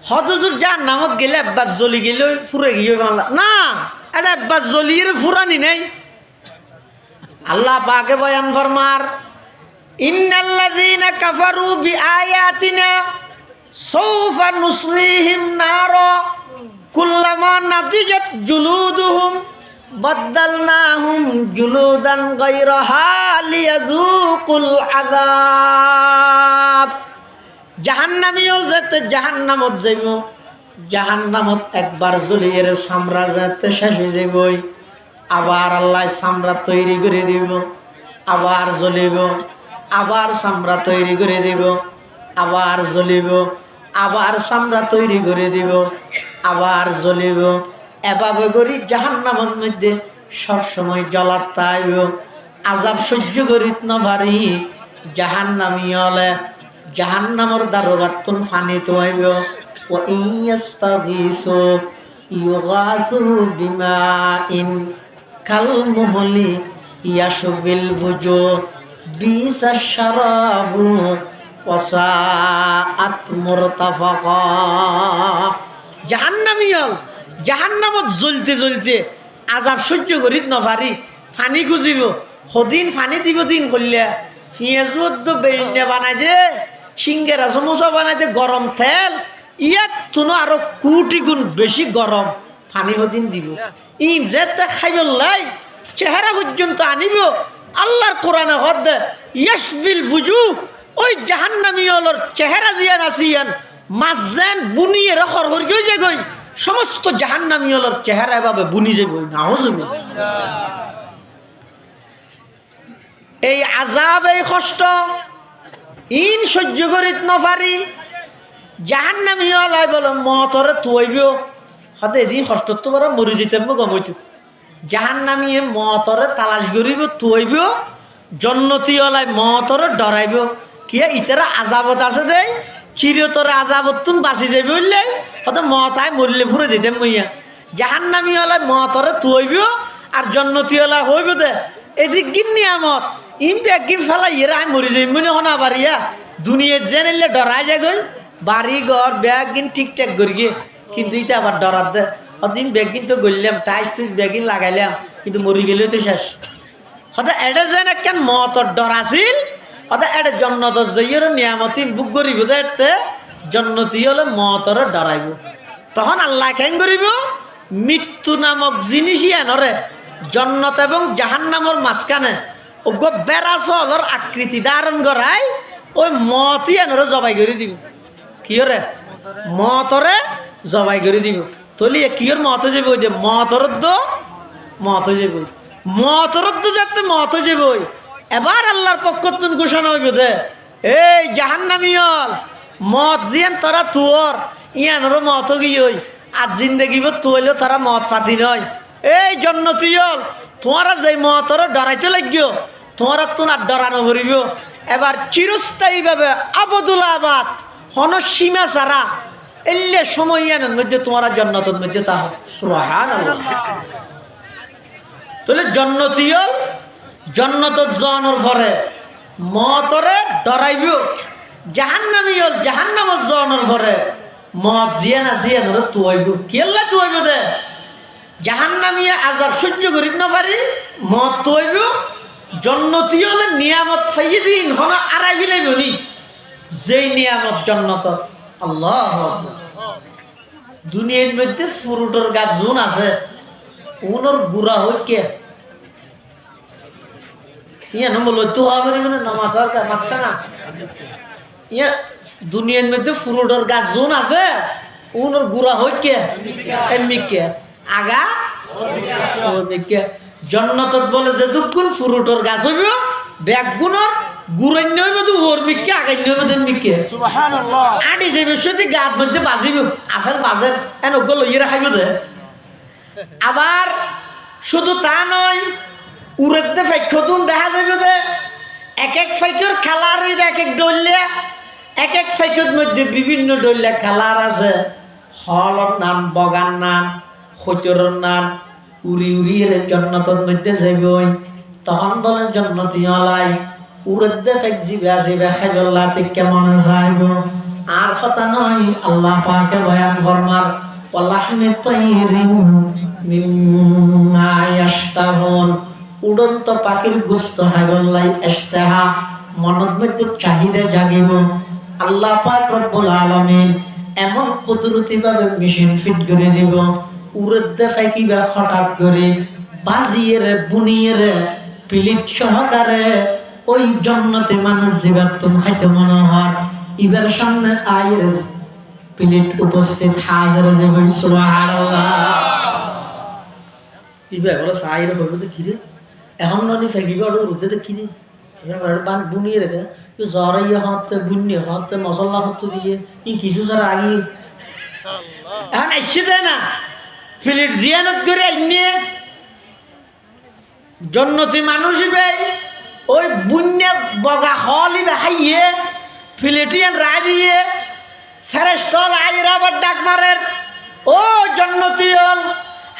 হদজুর জাহান্নামত গেলে একবার জ্বলি গেলে ফুরে গিয়ে বাংলা না, এটা একবার জ্বলিয়ে ফুরানি নেই। আল্লাহ পাকে বয়ান ফরমার ইন্নাল্লাযীনা কাফারু বিআয়াতিনা সাওফা নুসলিহিম নারা কুল্লামা নাদিজাত জুলুদুহুম বাদদালনাহুম জুলুদান গায়রাহা লিয়াযুকুল আযাব। জাহান্নামী হল যাতে জাহান্নামত যাইব, জাহান্নামত একবার জ্বলিয়ে চামড়া যাতে শেষ হয়ে যাবই, আবার আল্লাহ চামড়া তৈরি করে দিব, আবার জ্বলিব, আবার চামড়া তৈরি করে দিব, আবার জ্বলিব, আবার চামড়া তৈরি করে দিব, আবার জ্বলিব। এভাবে করি জাহান্নামের মধ্যে সবসময় জ্বলার তাইব, আযাব সহ্য করিত না পারি জাহান্নামী হলে জাহান্নামর দারোগাতুন ফানি তোয়াইব। ওয়া ইয়াস্তাগীসু ইউগাসু বিমাইন কাল মুহলি ইয়াশবিল বুজু বিসাশ শারাবু ওয়া সাআত মুরতাফাকা। জাহান্নামী হল জাহান্নামত জ্বলতে জ্বলতে আযাব সহ্য করিত না পারি ফানি খুঁজিব, সদিন ফানি দিব দিন করলে পেঁয়াজুদ্দ বেইনে বানাই দে, সিঙ্গেরা সমোসা বানাই দে, গরম তেল ইয়াত তুনো আরো কোটি গুণ বেশি গরম ফানি সদিন দিব। ইন যেতে খাইব লাই চেহারা পর্যন্ত আনিব। আল্লাহর কোরআনে হদ দে ইয়াশবিল বুজু, ওই জাহান্নামী হলর চেহারা জিয়ান আসিয়ান মাঝেন বুনিয়ে রখর হয়ে যে গই সমস্ত জাহান্নামী হলর চেহারা এভাবে বুনি যাবই। নাউজুবিল্লাহ। এই আযাব এই কষ্ট ইন সহ্য করিত না পারি জাহান্নামী হলাই বলে মতরে তুইব হতে এদিন কষ্ট তো বড় মরি যেতে গমইতো। জাহান্নামী মতরে তালাশ করিব তুইব, জন্নতি হলাই মতরে ডরাইব কিয়া ইতারা আযাবত আছে দেই চিরতরে আযাবত তুন বাঁচি যাইব বললে হতে মতায় মরলে ফুরে যেতে মইয়া। জাহান্নামী হলাই মতরে তুইব আর জন্নতি হলাই হইব দে এদিক গিন নিয়ামত ইম ব্যাগিন ফেলা ইয়েরা আমি মরি যাই মনে হনা বাড়িয়া দুনিয়া জেনেলে ডরাই যায় গই বাড়ি ঘর ব্যাগিন ঠিকঠাক করি গিয়ে, কিন্তু ইটা আবার ডরার দে অদিন ব্যাগিন তো গড়লাম টাইস টুইস ব্যাগিন লাগাইলাম কিন্তু মরি গেলেও তো শেষ। হতে এটা যেন একখান মতর ডর আছিল, হতে এটা জন্নত জয়ের নিয়ামতি বুক করিব যে জন্নতি হলে মতর ডরাইব। তখন আল্লাহ কেন করিব মৃত্যু নামক জিনিসই আনরে জন্নত এবং জাহান্নামর মাঝখানে ওগো বেড়া চলর আকৃতি ধারণ করাই ওই মতই আনরে জবাই করে দিব। কিয়রে মতরে জবাই করে দিব। তলিয়ে কিয়র মত যাব ওই যে মতরদ্দ মত যাব, মতরদ্দ যাতে মত যাব। এবার আল্লাহর পক্ষ তুন ঘোষণা হইব দে এই জাহান্নামী হল মত জিয়ান তোরা তোর ইয়ানরও মত গিয়ে আর জিন্দেগিব তুইলেও তারা মত পাতি নয়। এই জন্নতি হল তোমারা যে মতর ডরাইতে লাগিও তোমার তো আর ডরানো ভরিব। এবার চিরস্থায়ীভাবে আবদুল্লাবাদ হন সীমা ছাড়া এলে সময় আনার মধ্যে তোমার জন্নতের মধ্যে তা সুবহানাল্লাহ। তাহলে জন্নতি হল জন্নত জনের পরে মতরে ডরাইব, জাহান্নামী হল জাহান্নামত জনের পরে মদ জিয়া না জিয়া ধরো তুয়াইব কেল্লা তুয়াইব দে জাহান্নামিয়া আযাব সহ্য করি না পারি মদ তুয়াইব জন্নতি হলে নিয়ামত পাইয়ে দিন হন আড়াই বিলাইব নি যেই নিয়ামত জন্নত আল্লাহু আকবার দুনিয়ার মধ্যে ফুরুটের গাছ জোন আছে উনর গুড়া হইকে ইয়া নম্বর তো হবে মানে নমাতার মাকসা না ইয়া দুনিয়ার মধ্যে ফুরুটের গাছ জোন আছে উনর গুড়া হইকে এমনিকে আগা ওদিকে জন্নতত বলে যে দুগুণ ফুরুটের গাছ হইব ব্যাগুণর গুরন্য হইব তো ওর মিকে আগান্য হইব দেন মিকে সুবহানাল্লাহ আডি যে বিষয়টি গাত মধ্যে বাজিব আফেল বাজের এন ওগুলো লইয়ে খাইব দে আবার শুধু তা নয় উড়েতে ফাইক্ষতুন দেখা যাইব দে এক এক ফাইকর কালার এক এক ডইলে এক এক ফাইকর মধ্যে বিভিন্ন ডইলে কালার আছে হলর নাম বগান নাম খৈতরের নাম উড়ি উড়ি এর জন্নতর মধ্যে যাইব তখন বলে জন্নতি হলাই উড়েতে ফাইক জিবে আসিবে খাইবল্লাতে কেমন যাইব আর কথা নয় আল্লাহ পাকে বয়ান ফরমার ওয়ালাহমি তাইরিন মিম্মা ইয়াশতাহুন উড়ন্ত পাখির গোশত খাইবল্লাই ইশতিহা মনের মধ্যে চাহিদা জাগিব আল্লাহ পাক রব্বুল আলামিন এমন কুদরতি ভাবে মেশিন ফিট করে দিব উড়তে ফাইকিবা হঠাৎ করে বাজিয়ে রে বুনিয়ে রে প্লেট সহকারে ওই জন্নতে মানুষ জিবার তুমি খাইতে মনে হয় ইবার সামনে আয়ের প্লেট উপস্থিত হাজার যাবে সুবহানাল্লাহ ইবা বলে সাইরে হবে তো কিরে এখন ননি ফাইকিবা আর উড়তে তো কিরে এবার বান বুনিয়ে রেখে জরাইয়া হতে বুনিয়ে হতে মশলা হতে দিয়ে ই কিছু ছাড়া আগে এখন এসে দেয় না প্লেট জিয়ানত করে আইনে জন্নতি মানুষ ভাই ওই বুন্যা বগা হলিবে হাইয়ে ফিলেটিয়ান রায় দিয়ে ফেরেশতল আইরা আবার ডাক মারের ও জন্নতি হল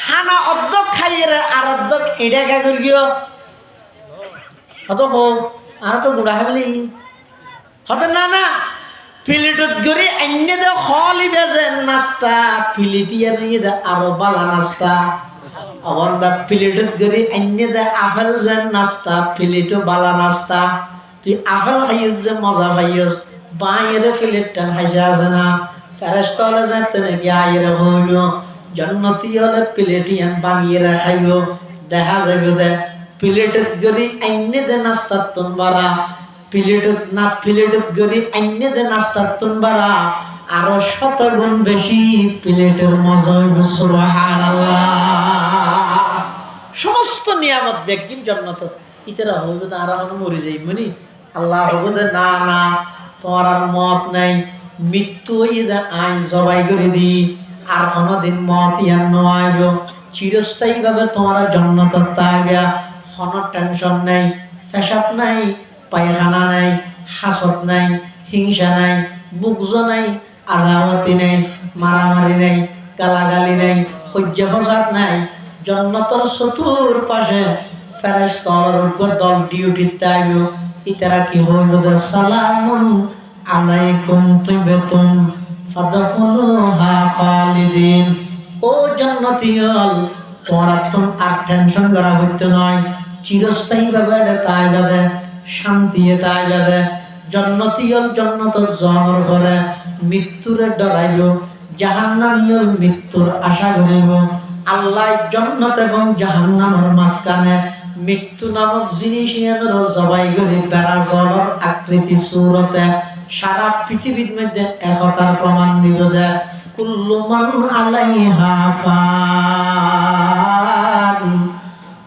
হানা অর্ধক খাইয়ে রে আর অর্ধক এড়ে কা করি গিয়ে হত হো আর তো গুড়া হাবলি হত না না ফিলেটত গড়ি অন্য দে হলিবে যে নাস্তা ফিলেটিয়া নিয়ে দে আরো বালা নাস্তা অবন্দা প্লেটত গড়ি অন্য দে আপেল যে নাস্তা প্লেটও বালা নাস্তা তুই আপেল খাইস যে মজা পাইস বাইরে প্লেটটা খাইছে আছে না ফেরেশতা হলে যাইতে নাকি আইরে হইব জন্নতি হলে প্লেটিয়ান বাঙিয়ে খাইব দেখা যাবে দে প্লেটত গড়ি অন্য দে নাস্তা তুন বাড়া প্লেটত না প্লেটত গড়ি অন্য দে নাস্তা তুন বাড়া আরো 100 গুণ বেশি প্লেটের মজা হইব সুবহানাল্লাহ সমস্ত নিয়ামত দেখবেন জন্নত ইতারা হইবে না আর মরে যাই মানে আল্লাহ হইবে না না তোমার আর মত নাই মৃত্যু হইয়া আই জবাই করে দি আর কোনদিন মত ইয়ান নআইব চিরস্থায়ী ভাবে তোমার জন্নত তাইবা কোনো টেনশন নাই পেশাব নাই পায়খানা নাই হাসদ নাই হিংসা নাই বুকজ নাই আদাওয়াতি নাই মারামারি নাই গালাগালি নাই সহ্য ফসাদ নাই জন্নতর চতুর পাশে ফেরেশতার উপর দল ডিউটি তাইব ইতারা কি হইব সালামুন আলাইকুম তিবতুম ফাদখুলুহা খালিদিন ও জান্নাতীয়ল তোমরা তুমি আর টেনশন করা হইতে নয় চিরস্থায়ী ভাবে তাইবাদে শান্তি তাইবাদে জান্নাতীয়ল জান্নাতর জনর করে মৃত্যুরে ডরাইও জাহান্নামীয়ল মৃত্যুর আশা করিব আল্লাহ জান্নাত এবং জাহান্নামের মাঝখানে মৃত্যু নামক জিনিস জবাই করে বেড়া জলর আকৃতি সুরতে সারা পৃথিবীর মধ্যে একতার প্রমাণ দিব দে কুল্লু মান আলাইহা ফান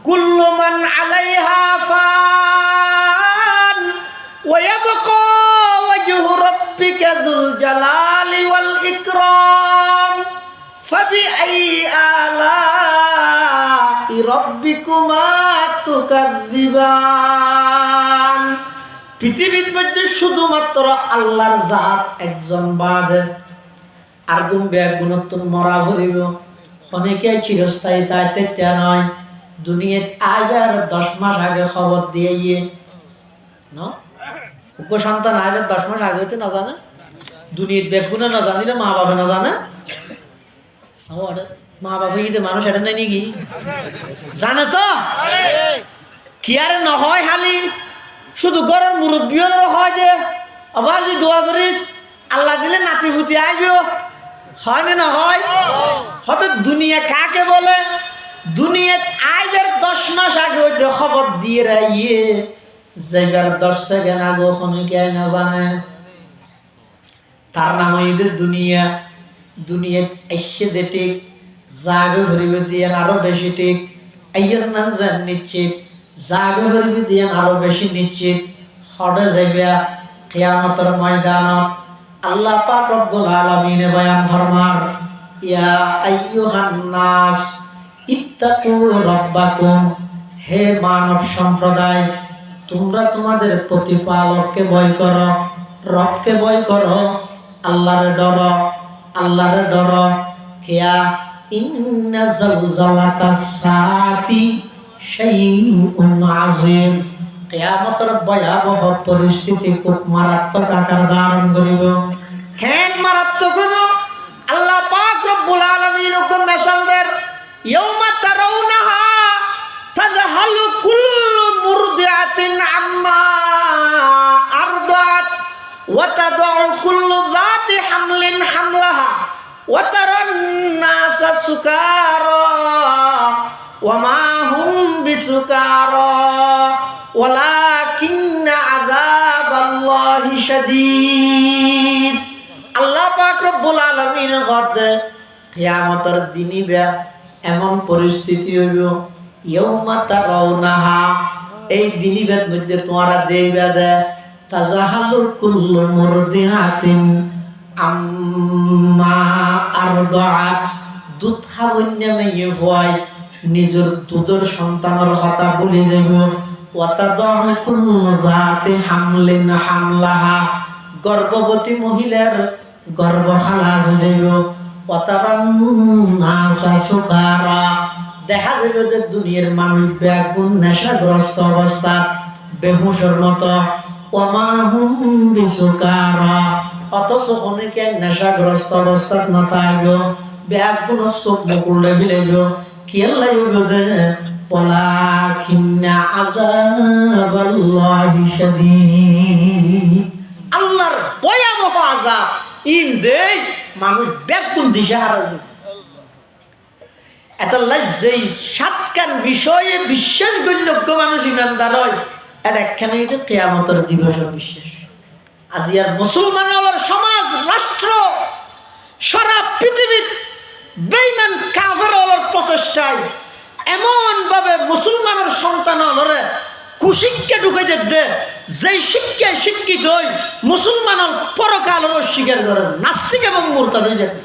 কুল্লু মান আলাইহা ফান ওয়া ইয়াবকা ওয়াজহু রাব্বিকা যুল জালালি ওয়াল ইকরাম ফাবিআই আলাই রাব্বিকুমা তুকাযযিবান পৃথিবীর মধ্যে শুধুমাত্র আল্লাহর জাত একজন বাদে আর গুণ ব্যাগ গুণত্ব মরা ভরিব অনেকে চিরস্থায়ী তাইতে তে নয় দুনিয়াত আইবার 10 মাস আগে খবর দিয়ে ইয়ে ন উপ সন্তান আইবার 10 মাস আগে হইতে না জানে দুনিয়ার দেখুন না জানিলে মা বাবা না জানে মা বাবা কিন্তু মানুষ এটা নাই নাকি জানে তো কি আর নহয় খালি শুধু ঘরের মুরব্বী হয় যে আবার যে দোয়া করিস আল্লাহ দিলে নাতি ফুটি আইব হয় না নহয় হয়তো দুনিয়া কাকে বলে দুনিয়াত আইবার 10 মাস আগে ওই খবর দিয়ে রাইয়ে যাইবার 10 সেকেন্ড আগে ওখানে কে না জানে তার নাম ঈদের দুনিয়া দুনিয়াত এসে দে ঠিক জাগে ভরিবে দিয়ে আরো বেশি ঠিক আইয়ের নাম জান নিশ্চিত জাগে ভরিবে দিয়ে আরো বেশি নিশ্চিত হড়ে যাইবা কিয়ামতের ময়দানত আল্লাহ পাক রব্বুল আলামিন বয়ান ফরমান ইয়া আইয়ুহান নাস ইত্তাকু রাব্বাকুম হে মানব সম্প্রদায় তোমরা তোমাদের প্রতিপালককে ভয় করো রবকে ভয় করো আল্লাহর ডর কিয়া ইন্না জালজালাতাস সাআতি শাইউন আযীম কিয়ামতের ভয়াবহ পরিস্থিতি খুব মারাত্মক আকার ধারণ করিব কেন মারাত্মক হইব আল্লাহ পাক রব্বুল আলামিন হুকুম মেসালদের ইয়াউমা তারাউনাহা তাযহালু কুল্লু মুরদিআতিন আম্মা আরদাত ওয়া তাদউ কুল্লু যাতি হামলিন হামলাহা ওয়া তারান নাসা সুকারা ওয়া মা হুম বিসুকারা ওয়ালাকিন্না আযাবাল্লাহি শাদীদ আল্লাহ পাক রব্বুল আলামিন গদে কিয়ামতের দিনে এমন পরিস্থিতি হইব ইয়াউমা তারাউনাহা এই দিনের মধ্যে তোমরা দেখবে দে তাজাহালু কুল্লু মুরদিআতিন আম্মা আরদাআত দুধ খাবন্যা মেয়ে হয় নিজের দুধের সন্তানের কথা ভুলে যাইব ওয়াতাদাহু কুল্লু যাতি হামলিন হামলাহা গর্ভবতী মহিলার গর্ভ খালাস হয়ে যাইব ওয়াতারান নাসা সুকারা দেখা যাবে যে দুনিয়ার মানুষ ব্যাকুল নেশাগ্রস্ত অবস্থা বেহুশের মতো ওমা হুম বিসুকারা অথচ অনেকে নেশাগ্রস্ত অবস্থাত নথাইব ব্যাকুল চোখ মুকুলে বিলাইব কেলাই বোধে ওয়ালাকিন্না আযাবাল্লাহি শাদীদ আল্লাহর ভয়াবহ আযাব ইন দেই মানুষ ব্যাকুল দিশাহারা যাবে এটা যেই সাতকান বিষয়ে বিশ্বাস গণ্যজ্ঞ মানুষ ইমানদার হয় এটা একখানে কিয়ামতের দিবসের বিশ্বাস আজি আর মুসলমান সমাজ রাষ্ট্র সারা পৃথিবীর বেঈমান কাফের প্রচেষ্টায় এমন ভাবে মুসলমানের সন্তান হলরে কুশিক্ষা ঢুকাই দে যেই শিক্ষায় শিক্ষিত হই মুসলমানের পরকালের অস্বীকার করে নাস্তিক এবং মুরতাদ হয়ে যাবে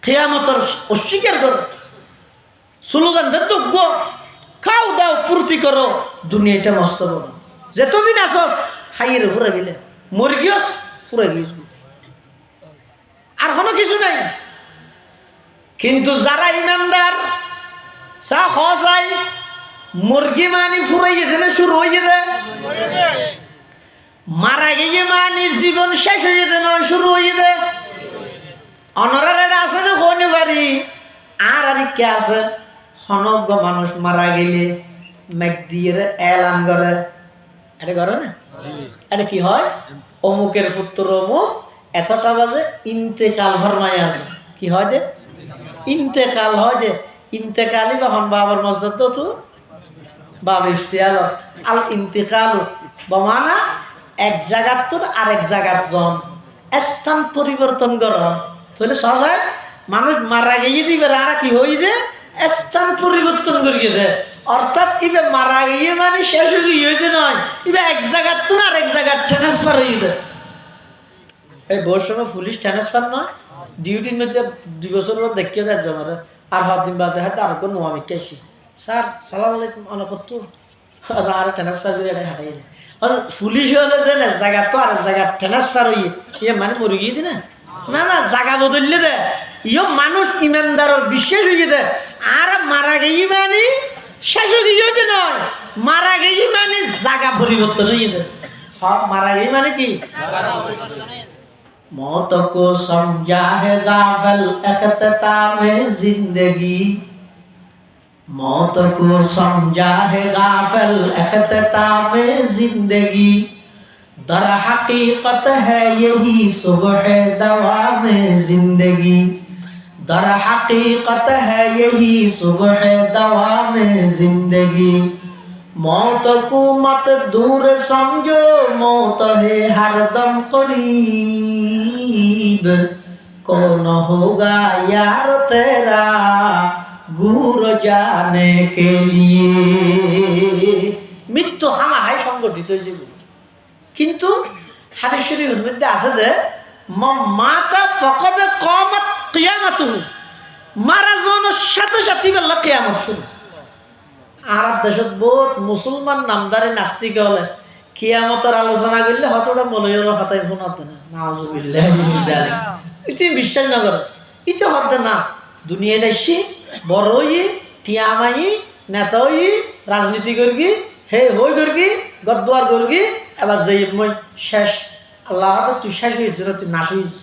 কিয়ামতের অস্বীকার করো স্লোগান দেব খাও দাও পূর্তি করো দুনিয়াটা নষ্ট করো যেতদিন আসস খাইয়ের ঘুরে দিলে মুরগিও ফুরে গিয়েছ আর কোনো কিছু নাই কিন্তু যারা ইমানদার চা খাওয়া যায় মুরগি মানি ফুরাইয়ে দেয় না শুরু হয়ে দেয় মারা গিয়ে মানি জীবন শেষ হয়ে দেয় নয় শুরু হয়ে দেয় অনরার আছে না কোন বাড়ি আর কে আছে সনজ্ঞ মানুষ মারা গেলে মেঘ দিয়ে এলান করে এটা করে না এটা কি হয় অমুকের পুত্র অমুক এতটা বাজে ইন্তেকাল ফরমাই আছে কি হয় যে ইন্তেকাল হয় যে ইন্তেকালই বাহন বাবার মসজিদ তো বাবা ইফতিয়াল আল ইন্তেকালু বমানা এক জায়গার তোর আরেক জায়গার জন স্থান পরিবর্তন করা তাহলে সহজ হয় মানুষ মারা গিয়ে দিবে আর কি হই দে স্থান পরিবর্তন করিয়ে দে অর্থাৎ ইবে মারা গিয়ে মানে শেষ হয়ে হইতে নয় ইবে এক জায়গার তো আরেক জায়গার ট্রান্সফার হয়ে দে এই বউর সঙ্গে পুলিশ ট্রান্সফার নয় ডিউটির মধ্যে 2 বছর পর দেখিয়ে দেয় জনের আর 7 দিন বাদে হয়তো আর কোনো আমি কেছি স্যার সালাম আলাইকুম অনকত আর ট্রান্সফার করে এটা হাঁটাই দেয় পুলিশ হলে যে না জায়গা তো আর জায়গা ট্রান্সফার হইয়ে ইয়ে মানে মরে গিয়ে দি না না না জায়গা বদললে দে ইয়ে মানুষ ইমানদারের বিশ্বাস হয়ে দে আর মারা গেই মানে শেষ হয়ে গিয়ে নয় মারা গেই মানে জায়গা পরিবর্তন হয়ে দে সব মারা গই মানে কি मौत को समझा है गाफिल इख्तितामे जिंदगी मौत को समझा है गाफिल इख्तितामे जिंदगी दर हकीकत है यही सुबह दवा में जिंदगी दर हकीकत है यही सुबह दवा में जिंदगी मौत को मत दूर समझो मौत है हरदम करीब कौन होगा यार तेरा गुर जाने के लिए মৃত্যু হামাহাই সংগঠিত হয়েছিল কিন্তু হাদিস শরীফের মধ্যে আছে যে মাতা ফাকাদ কামাত কিয়ামাতুহু মারা যাওয়ার সাথে সাথে আল্লাহ কিয়ামত শুরু আর দেশত বহুত মুসলমান নামদারি নাস্তিক হলে কিয়ামতের আলোচনা করলে হতটা মলয়ের কথাই শোনাতে না নাউজুবিল্লাহ মিন জালিক ইতি বিশ্বাস না করে ইতি হতে না দুনিয়ায় আসি বড় হই টিয়ামাই নেতা হই রাজনীতি করগি হে হই করগি গদ্দার করগি এবার যাই মই শেষ আল্লাহ তুই শেষ হয়ে জন্য তুই নাশ হয়েছিস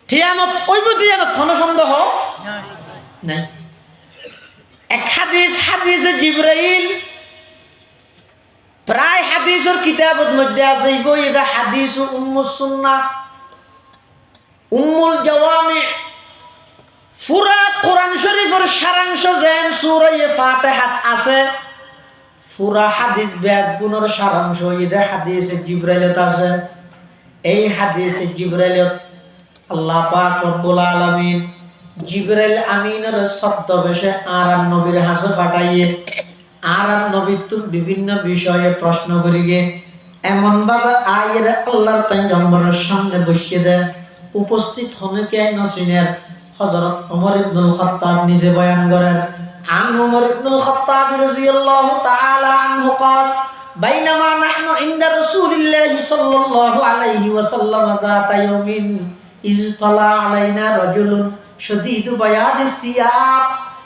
কিয়ামত ওইব দিয়ে না থন সন্দেহ নাই এক হাদিসে জিবরাইল প্রায় হাদিসের কিতাবের মধ্যে আছে এটা হাদিস উম্মুস সুন্নাহ উম্মুল জাওয়ামি পুরা কোরআন শরীফের সারাংশ যেন সূরা ফাতিহাত আছে পুরা হাদিস ব্যাগুণের সারাংশ এটা হাদিসে জিবরাইলত আছে এই হাদিসে জিবরাইলত আল্লাহ পাক রব্বুল আলামিন জিবরাইল আমিনের ছদ্মবেশে আর নবীর হাসে পাঠাইয়ে আর নবীর তো বিভিন্ন বিষয়ে প্রশ্ন করিগে এমন ভাবে আয়ের আল্লাহর পয়গম্বরের সামনে বসিয়ে দেন উপস্থিত হনে কে নসিনের হযরত ওমর ইবনুল খাত্তাব নিজে বয়ান করেন আন ওমর ইবনুল খাত্তাব রাদিয়াল্লাহু তাআলা আনহু قال بينما نحن عند رسول الله صلى الله عليه وسلم ذات يوم إذ طلع علينا رجل شديد بياض الثياب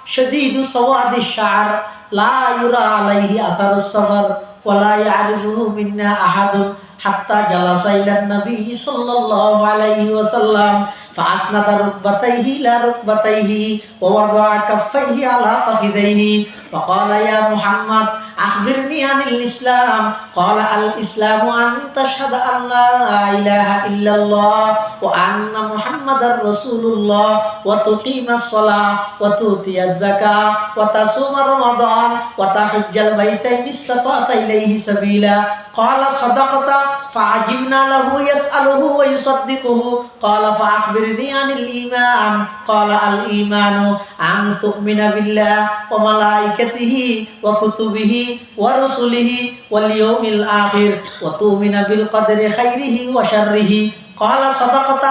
شديد سواد الشعر لا يرى عليه أثر السفر ولا يعرفه منا أحد حتى جلس إلى النبي صلى الله عليه وسلم فأسند ركبتيه إلى ركبتيه ووضع كفيه على فخذيه فقال يا محمد أخبرني عن الإسلام قال الإسلام أن تشهد أن لا إله إلا الله وأن محمد رسول الله وتقيم الصلاة وتؤتي الزكاة وتصوم رمضان وتحج البيت إن استطعت إليه سبيلا قال صدقت فعجبنا له يسأله ويصدقه قال فأخبرني عن الإيمان قال الإيمان أن تؤمن بالله وملائكته وكتبه ورسله واليوم الآخر وتؤمن بالقدر خيره وشره قال صدقت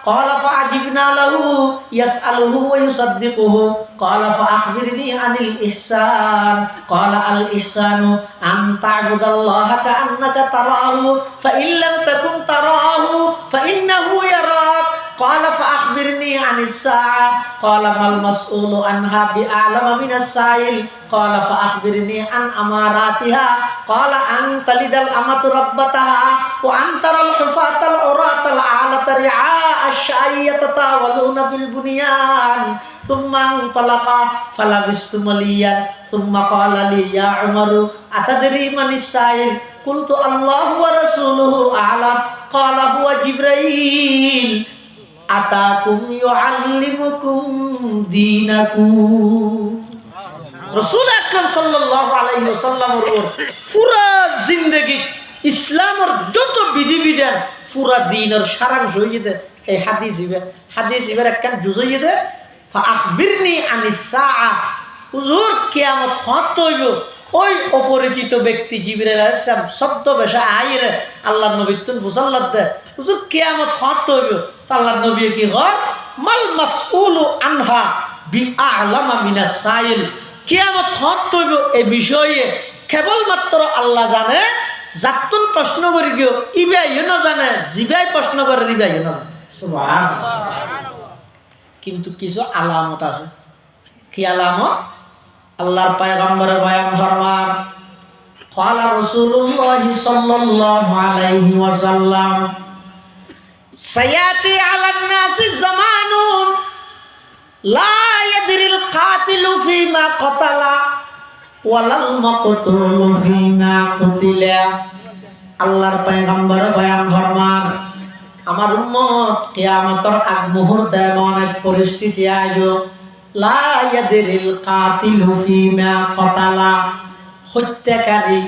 قال فعجبنا له يسأله ويصدقه قال فأخبرني عن الإحسان قال الإحسان أن تعبد الله كأنك تراه فإن لم تكن تراه فإنه يراك قال فأخبرني عن الساعة قال ما المسؤول عنها بأعلم من السائل قال فأخبرني عن أماراتها قال أن تلد الأمة ربتها وأن ترى الحفاة العراة العالة رعاء الشاء يتطاولون في البنيان ثم انطلق فلبثت مليا ثم قال لي يا عمر أتدري من السائل قلت الله ورسوله أعلم قال هو جبريل أتاكم يعلمكم دينكم রাসূল আকরাম সাল্লাল্লাহু আলাইহি ওয়াসাল্লামের পুরা জিন্দেগি ইসলামের যত বিধিবিধান পুরা দ্বীনের সারাংশ হইতে এই হাদিস ইবার একখান জুজ হইতে ফাআখবিরনি আনিস সাআ হুজুর কিয়ামত হত হইব ওই অপরিচিত ব্যক্তি জিবরাইল আলাইহিস সালাম ছদ্মবেশে আইরে আল্লাহর নবীর তুন ফুসাল্লাত দে হুজুর কিয়ামত হত হইব আল্লাহর নবী কি কয় মাল মাসউলু আনহা বিআলামা মিনাস সাইল কিয়ামত হত হইব এই বিষয়ে কেবলমাত্র আল্লাহ জানে যাতুন প্রশ্ন করি গিয়ে ইবাইও না জানে জিবাই প্রশ্ন করে রিবাইও না জানে সুবহানাল্লাহ কিন্তু কিছু আলামত আছে কি আলামত আল্লাহর পয়গম্বর বয়ান ফরমান قال رسول الله صلى الله عليه وسلم سيأتي على الناس زمان لا يدري القاتل فيما قتل ولا المقتول فيما قتل আল্লাহর পয়গম্বর বয়ান ফরমান আমার উম্মত কিয়ামতের আগ মুহূর্তে অনেক পরিস্থিতি আইলো লা ইয়াদরিল কাতিলু ফিমা কাতালা হত্যাকারী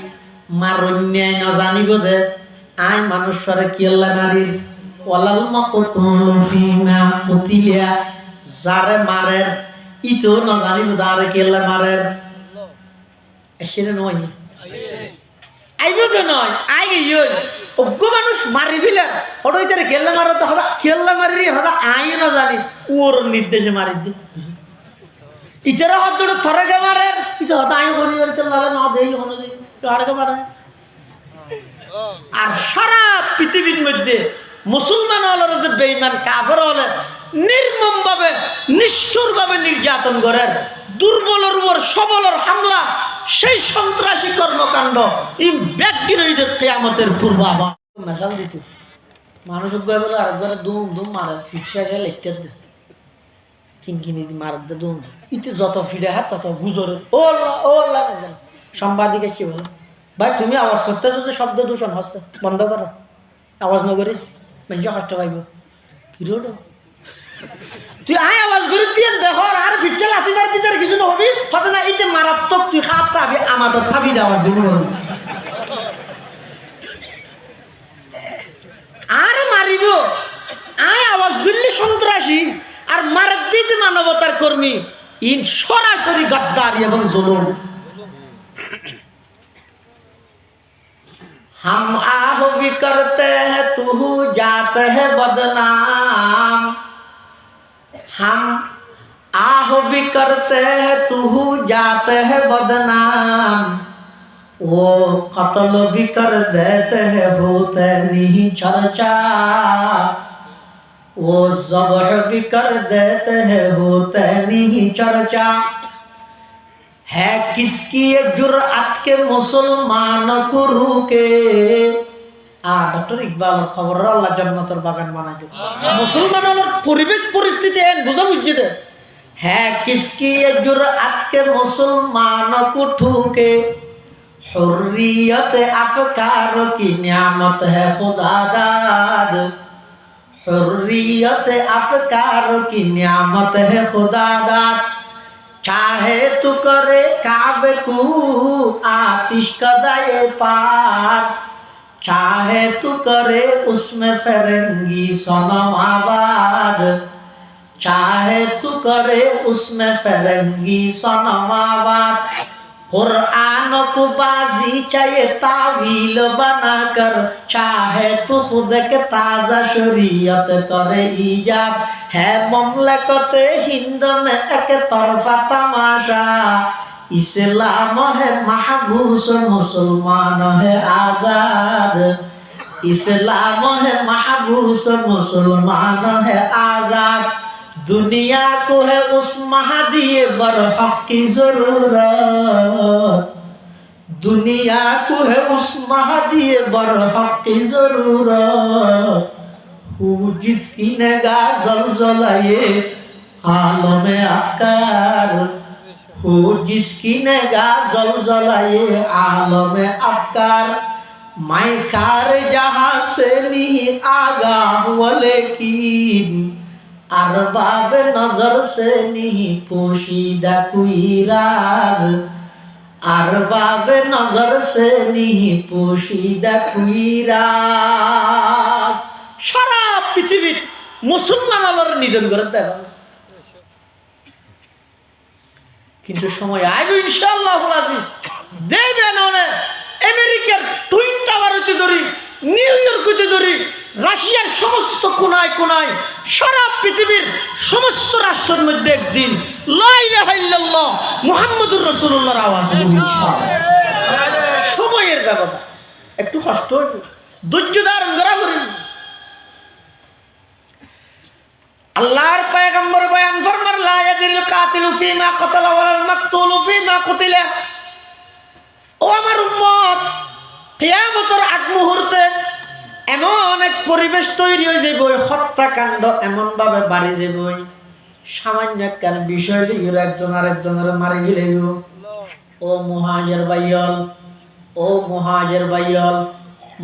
মারন্যায় ন জানিব দে আই মানুষরে কি আল্লাহ মারির ওয়ালাল মাকতুলু ফিমা কুতিলা যারে মারের ইতো ন জানিব দারে কি আল্লাহ মারের এসেরে নয় আইবো তো নয় আই গিয়ে অজ্ঞ মানুষ মারি ফেলেন ওটাই তার খেললে মারো তো হঠাৎ খেললে মারি হঠাৎ আই না জানি ওর নির্দেশে মারি দি ইতারা হয়তো থরকে মারের ইতো হঠাৎ আই বলি বলতে লাগে না দেই হনো দেই আরকে মারে আর সারা পৃথিবীর মধ্যে মুসলমান হলের যে বেঈমান কাফের হলে নির্মম ভাবে নিষ্ঠুর ভাবে নির্যাতন করেন দুর্বলের উপর সবলের হামলা সেই সন্ত্রাসী কর্মকাণ্ড এই ব্যক্তি নইদের কিয়ামতের পূর্বাভাস মেশাল দিতে মানুষ গয়ে বলে আরেকবার দুম দুম মারে ফিক্সা গেলে লিখতে দে কিনকিনি মার দে দুম ইতে যত ফিরে হাত তত গুজর ও আল্লাহ না সাংবাদিকে কি বলে ভাই তুমি আওয়াজ করতেছো যে শব্দ দূষণ হচ্ছে বন্ধ করো আওয়াজ না করিস মানুষ কষ্ট পাইব হিরোড তুই আয় আওয়াজ করে দিয়ে দেখো আর ফিরছে লাথি মার দিতে কিছু না হবি হতে না ইতে মারাত্মক তুই খাপ থাবি আমাদের থাবি আওয়াজ দিতে পারবি আর মারিব আয় আওয়াজ করলে সন্ত্রাসী আর মারার দিতে মানবতার কর্মী ইন সরাসরি গদ্দারি এবং জুলুম हम आह भी करते हैं तू जाते है बदनाम हम आह भी करते हैं तू जाते है बदनाम वो कत्ल भी कर देते हैं होते नहीं चर्चा वो ज़ब्ह भी कर देते हैं होते नहीं चर्चा है किसकी ये जुर्अत के मुसलमान को रुके ডক্টর ইকবাল খবর আল্লাহ জান্নাতের বাগান বানাই দেব মুসলমানের পরিবেশ পরিস্থিতি এন বুঝা বুঝছি দে হ্যাঁ কিসকি ये जुर्अत के मुसलमान को ठुके हुर्रियत अफकार की नियामत है खुदा दाद हुर्रियत अफकार की नियामत है खुदा दाद चाहे तू करे काबे को आतिश कदाए पास चाहे तू करे उसमें फरंगी सनम आबाद चाहे तू करे उसमें फरंगी सनम आबाद कुरान को बाजी चाहिए तावील बनाकर चाहे तू खुद के ताज़ा शरीयत करे ईजाद है ममलकत हिंद में एक तरफा तमाशा इस्लाम है महबूस मुसलमान है आज़ाद इस्लाम है महबूस मुसलमान है आज़ाद दुनिया को है उस महदी बरहक की जरूरत दुनिया को है उस महदी बरहक की जरूरत हूँ जिसकी निगाह ज़लज़लाए आलम अफ़कार हूँ जिसकी निगाह ज़लज़लाए आलम अफ़कार मैं कार जहाँ से नहीं आगाह हुआ लेकिन अरबाब नजर से नहीं पोशीदा कोई राज अरबाब नजर से नहीं पोशीदा कोई राज सारा पृथ्वी मुसलमान आलोर निधन করে দেব কিন্তু সময় আইবে ইনশাআল্লাহুল আজিজ দেবেন না আমেরিকার টুইন টাওয়ার হতে ধরি নিউ ইয়র্ক হতে ধরি রাশিয়ার সমস্ত কোনায় কোনায় সারা পৃথিবীর সমস্ত রাষ্ট্রের মধ্যে একদিন লা ইলাহা ইল্লাল্লাহ মুহাম্মাদুর রাসূলুল্লাহর আওয়াজ হবে ইনশাআল্লাহ সময়ের ব্যবধান একটু কষ্ট ধৈর্য ধারণ করা করেন আল্লাহর পয়গম্বর বয়ান ফরমান লা ইয়াদিল কাতিলু ফিমা কাতালা ওয়াল মাকতুলু ফিমা কুতিলা ও আমার উম্মত, কিয়ামতের আগ মুহূর্তে এমন এক পরিবেশ তৈরি হয়ে যাবে, হত্যাকাণ্ড এমন ভাবে বাড়ি যাবে, সামান্য একটা বিষয় লিখে একজন আরেকজনের মারি গেলে, ও মুহাজির ভাইয়ল, ও মুহাজির ভাইয়ল,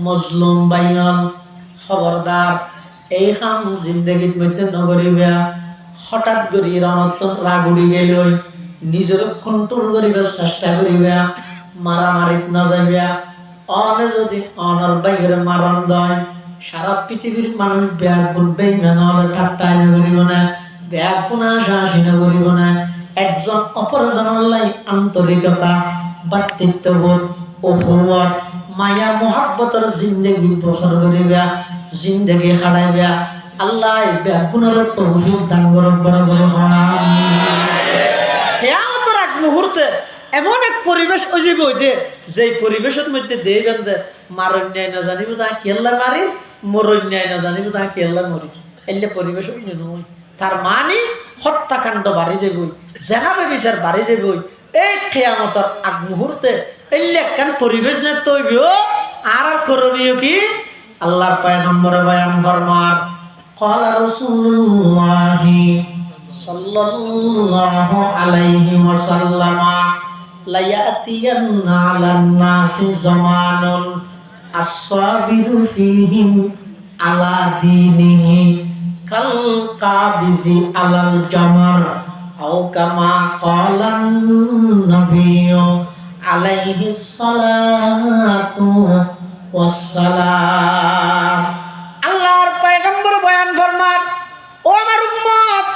মজলুম ভাইয়ল, খবরদার এই কাম জিন্দগির মধ্যে নগরিবা। হঠাৎ করে রণতন রাগ উড়ি গেল, নিজের কন্ট্রোল করিবার চেষ্টা করিবা, মারামারিত না যাইবা। অনে যদি অনর বাইরে মারণ দেয়, সারা পৃথিবীর মানুষ ব্যাগুন বেইমান হলে ঠাট্টা এনে করিব না, ব্যাগুন আশা না করিব না। একজন অপরজনের লাই আন্তরিকতা, ভাতৃত্ববোধ, উখুওয়াত, মায়া মুহাব্বতের জিন্দেগি বসর করিবা, জিন্দেগি হারাইবা। আল্লাহ ব্যাগুনের তৌফিক দান করুক, বড় করে কিয়ামতের আগ মুহূর্তে এমন এক পরিবেশ অজীব হইতে, যে পরিবেশের মধ্যে দেই বান্ধে মারণ্যায় না জানিব তা কেল্লা মারি, মরণ্যায় না জানিব তা কেল্লা মরি। এলে পরিবেশ হইনি নয়, তার মানে হত্যাকাণ্ড বাড়ি যাবই, জেনাবে বিচার বাড়ি যাবই এই কিয়ামতের আগ মুহূর্তে। এলে একখান পরিবেশ যে তৈব আর করণীয় কি? আল্লাহর পয়গম্বরে বয়ান ফরমান, ক্বালা রাসূলুল্লাহি সাল্লাল্লাহু আলাইহি ওয়াসাল্লাম, লায়াতিয়ান্না আলান নাসি জামানুন আসসাবিরু ফীহিম আলা দীনিহি কাল কাবিজি আলাল জামার আও কামা ক্বালান নবিয়্যু আলাইহিস সালাতু ওয়াস সালাম। আল্লাহর পয়গম্বর বয়ান ফরমান, ও আমার উম্মত,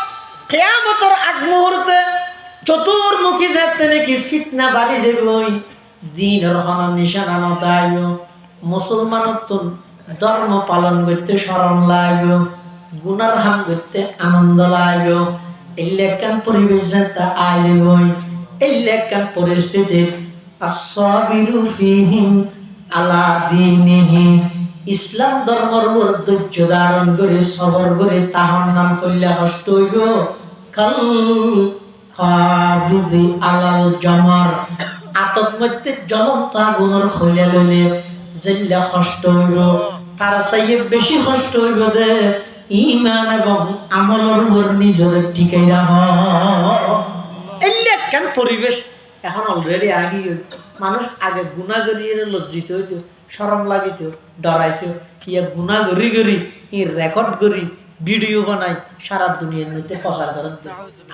কিয়ামতের আগ মুহূর্তে চতুর্মুখী যাতে নাকি ফিতনা বাড়ি যাবই, দিনের হন নিশানা নতাইব, মুসলমানত্ব ধর্ম পালন করতে শরম লাগবে, গুনার হাম করতে আনন্দ লাগবে। এই লেখান পরিবেশ যাতে আয় যাবই, এই লেখান পরিস্থিতি আসসাবিরু ফীহিম আলা দীনিহি, ইসলাম ধর্মের উপর ধৈর্য ধারণ করে সবর করে তাহার নাম করলে কষ্ট হইব। কাল কাবিজি আলাল জামার, আতত মধ্যে জ্বলন্ত আগুনের খোলে লইলে যেলে কষ্ট হইব, তার চাইয়ে বেশি কষ্ট হইব যে ঈমান এবং আমলের উপর নিজের টিকাই রাখ। এলে কেন পরিবেশ এখন অলরেডি আগে মানুষ আগে গুণা করিয়ে লজ্জিত হইতো, শরম লাগিত, ডরাইতো, ইয়া গুণা করি করি রেকর্ড করি ভিডিও বানাই সারা দুনিয়ার মধ্যে প্রচার করেন।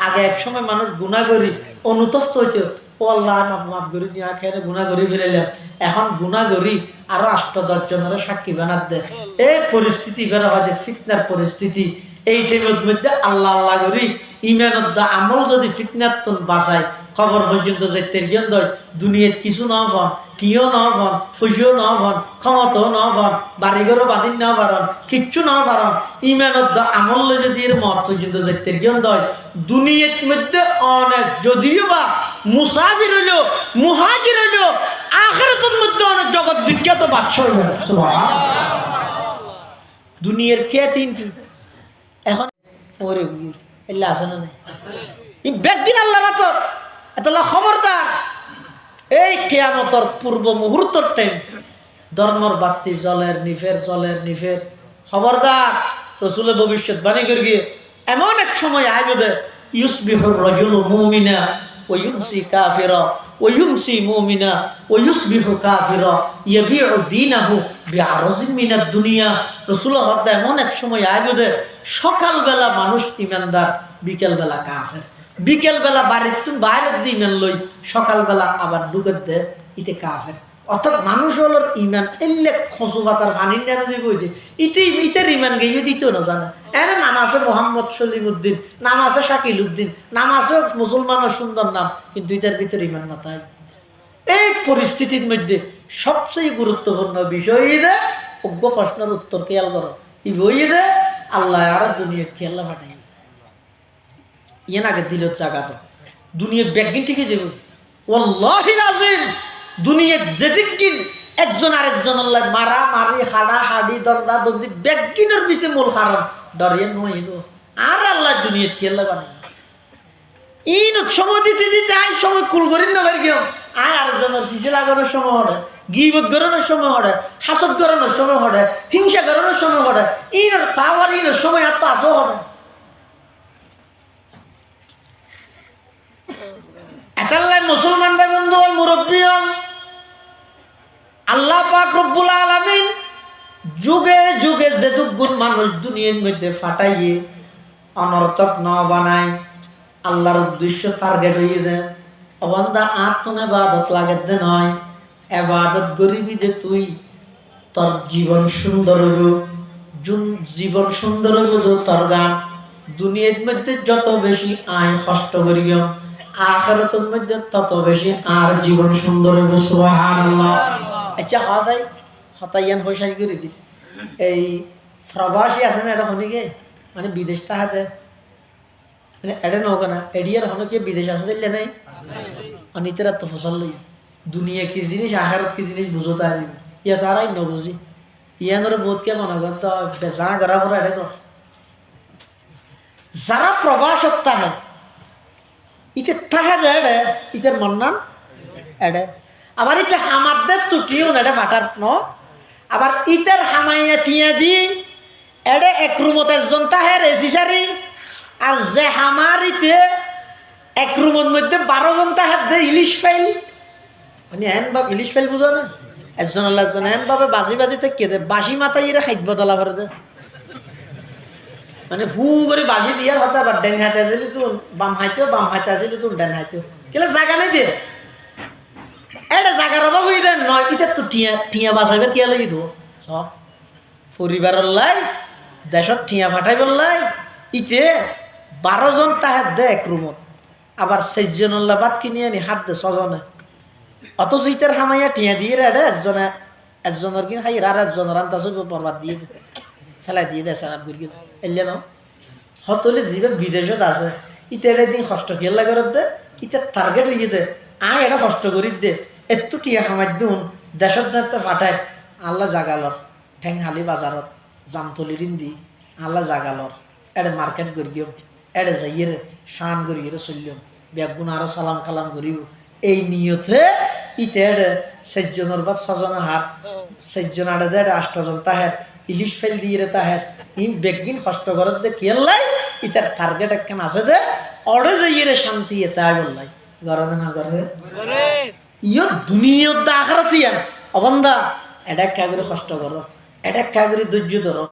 আগে এক সময় মানুষ গুণা করি অনুতপ্ত হইতো, ও আল্লাহ মাফ করি দিয়া খেয়ে গুণা করি ফেলাইলাম। এখন গুণা করি আরো 8-10 জনের সাক্ষী বানাত দেয়। এই পরিস্থিতি বেড়া হয়, ফিতনার পরিস্থিতি। এই টাইমের মধ্যে আল্লাহ আল্লাহ করি ইমানত দা আমল যদি ফিতনার তন বাঁচায়, খবর পর্যন্ত যেতে জ্ঞান দয়, দুনিয়াত কিছু না হন, কিও না হন, ফুসিও না হন, ক্ষমতাও না হন, বাড়িঘরও বাদিন না পারন, কিচ্ছু না পারন, ইমানত দা আমল যদি এর মত পর্যন্ত যেতে জ্ঞান দয়, দুনিয়ার মধ্যে অনেক যদিও বা মুসাফির হইল, মুহাজির হইল, আখিরাতের মধ্যে অনেক জগৎ বিখ্যাত বাদশা হইল। দুনিয়ার খ্যাতিন কি এখন ওরে এল্লা আছে না নাই? এই ব্যক্তির আল্লাহ রাতর এতলা খবরদার, এই কিয়ামতের পূর্ব মুহূর্তর টাইম ধর্মর বাতি জলের নিফের, জলের নিফের। খবরদার, রসুলের ভবিষ্যৎবাণী করে গিয়ে এমন এক সময় আইবে, ইউসবিহুর রাজুলু মুমিনা ওয়া ইউমসি কাফিরা ওয়া ইউমসি মুমিনা ওয়া ইউসবিহু কাফিরা ইয়াবিউ দীনাহু বিআরজিন মিনাদ দুনিয়া। রাসূলুল্লাহ হত্যা এমন এক সময় আইবে, সকালবেলা মানুষ ইমানদার, বিকেলবেলা কাফের, বিকেলবেলা বাড়ির তুন বাইরের দিয়ে ইমান লই, সকালবেলা আবার ঢুকের দে ইতে কাফের। অর্থাৎ মানুষ হল ইমান এলে খসু পাতার পানির নেন যে বইতে ইতে ইতের ইমান গিয়ে দিতেও না জানে। এর নাম আছে মোহাম্মদ সলিমউদ্দিন, নাম আছে শাকিল উদ্দিন, নাম আছে মুসলমানের সুন্দর নাম, কিন্তু ইতার ভিতরে ইমান না। তাই এই পরিস্থিতির মধ্যে সবচেয়ে গুরুত্বপূর্ণ বিষয় দে অজ্ঞ প্রশ্নের উত্তর খেয়াল করো, ই বই দে আল্লাহ আর দুনিয়া খেয়াল ফাটাই ইয়ে আগে দিল জায়গা তো দুনিয়া ব্যাগিন থেকে যাবে। ওয়াল্লাহিল আযীম, দুনিয়া যেদিন একজন আরেকজন আল্লাহ মারা মারি, হাডা হাডি, দন্দা দন্দি, ব্যাগিনের পিছে মূল কারণ ডরিয়ে নইল আর আল্লাহ দুনিয়া খেয়াল বানাই। ইন সময় দিতে দিতে আই সময় কুল করি না ভাই কেউ আর জনের পিছে লাগানোর সময় হরে, গিবত করানোর সময় হরে, হাসদ করানোর সময় হরে, হিংসা করানোর সময় হরে, ইনের পাওয়ার ইনের সময় আর তো আসো হরে। এটাল্লাই মুসলমান ভাই বন্ধু হল, মুরব্বী হল, আল্লাহ পাক রব্বুল আলামিন যুগে যুগে যে দুগুণ মানুষ দুনিয়ার মধ্যে ফাটাইয়ে অনর্থক ন বানায়, আল্লাহর উদ্দেশ্য টার্গেট হইয়ে দেয়। অবন্দা আত্মনে বাদত লাগে দে নয়, এবাদত গরিবি যে তুই তোর জীবন সুন্দর হইব, জীবন সুন্দর হইব তোর গান। দুনিয়ার মধ্যে যত বেশি আয় কষ্ট করিব, আখিরাতের মধ্যে তত বেশি আর জীবন সুন্দর হইব। সুবহানাল্লাহ। আচ্ছা হাসাই হতাইয়ান হইসাই করে দিস। এই প্রবাসী আছে না, এটা হনিকে মানে বিদেশ তাহাতে মানে এটা নৌকা না, এডিয়ার হনো কি বিদেশ আছে দিলে নাই অনিতের তো ফসল লই দুনিয়া কি জিনিস আখিরাত কি জিনিস বুঝতে আসিব, ইয়া তারাই নবুঝি ইয়ানোরে বহুত কে মনে করতো বেচা করা পড়া এটা কর। যারা প্রবাসত তাহে ইতে তাহে এডে ইতের মন্নান এডে, আবার ইতে হামাদের তুটিও না এটা ফাটার ন, আবার ইতের হামাইয়া টিয়া দি এডে এক রুমত একজন তাহে রেজিসারি, আর যে হামারিতে এক রুমের মধ্যে 12 জন তাহার দে ইলিশ ফাইল, মানে এন বাব ইলিশ ফাইল বুঝো না, একজন আল্লাহ একজন এন ভাবে বাজি বাজি থেকে দে বাসি মাথায় ইরে খাদ্য দলা করে দে, মানে হু করে বাজি দিয়ে হতে আবার ডেন হাতে আসিলি তুন বাম হাইতে আসিলি তুন ডেন হাইতে কেলে জায়গা নাই দিয়ে এটা জায়গার অভাব হয়ে দেন নয়। ইতে তো টিয়া টিয়া বাঁচাইবার কে লাগি দেবো সব পরিবারের লাই দেশত টিয়া ফাটাইবার লাই ইতে 12 জন তাহার দে এক রুমত, আবার 6 জন বাদ কিনে আনি হাত দে 6 জনে, অথচ ইতের হামাইয়া টিয়া দিয়ে রে একজনের কিনে খাই আর একজনের আনতা চলবে বরবাদ দিয়ে দে ফেলাই দিয়ে দেয় সারা বুড়ি এলে ন হতলে জীবে বিদেশত আছে ইতে এটা দিন কষ্ট খেলা করে দে, ইতে টার্গেট হইয়ে দে আয় এটা কষ্ট করি দে একটু টিয়া হামাই দুন দেশত যাতে ফাটায় আল্লাহ জাগালর ঠেং হালি বাজারত জামতলি দিন দি আল্লাহ জাগালর এড়ে মার্কেট করিও এড়ে যাইয়ে শান করিয়ে চলিও বেগুন আরো সালাম খালাম করিও এই নিয়তে ইতে এড়ে 6 জনের বা 6 জনের হাত 6 জন আড়ে দে 8 জন তাহের ইলিশ ফেল দিয়ে রে তাহের ইন বেগিন কষ্ট করত দে কেলাই ইতার টার্গেট একখান আছে দে অড়ে যাইয়ে রে শান্তি এতে আয় বললাই গড়ে না গড়ে ইয় দুনিয়ত দা আখিরাত ইয়ান অবন্দা এটা কাগরে কষ্ট করো, এটা কাগরে ধৈর্য ধরো।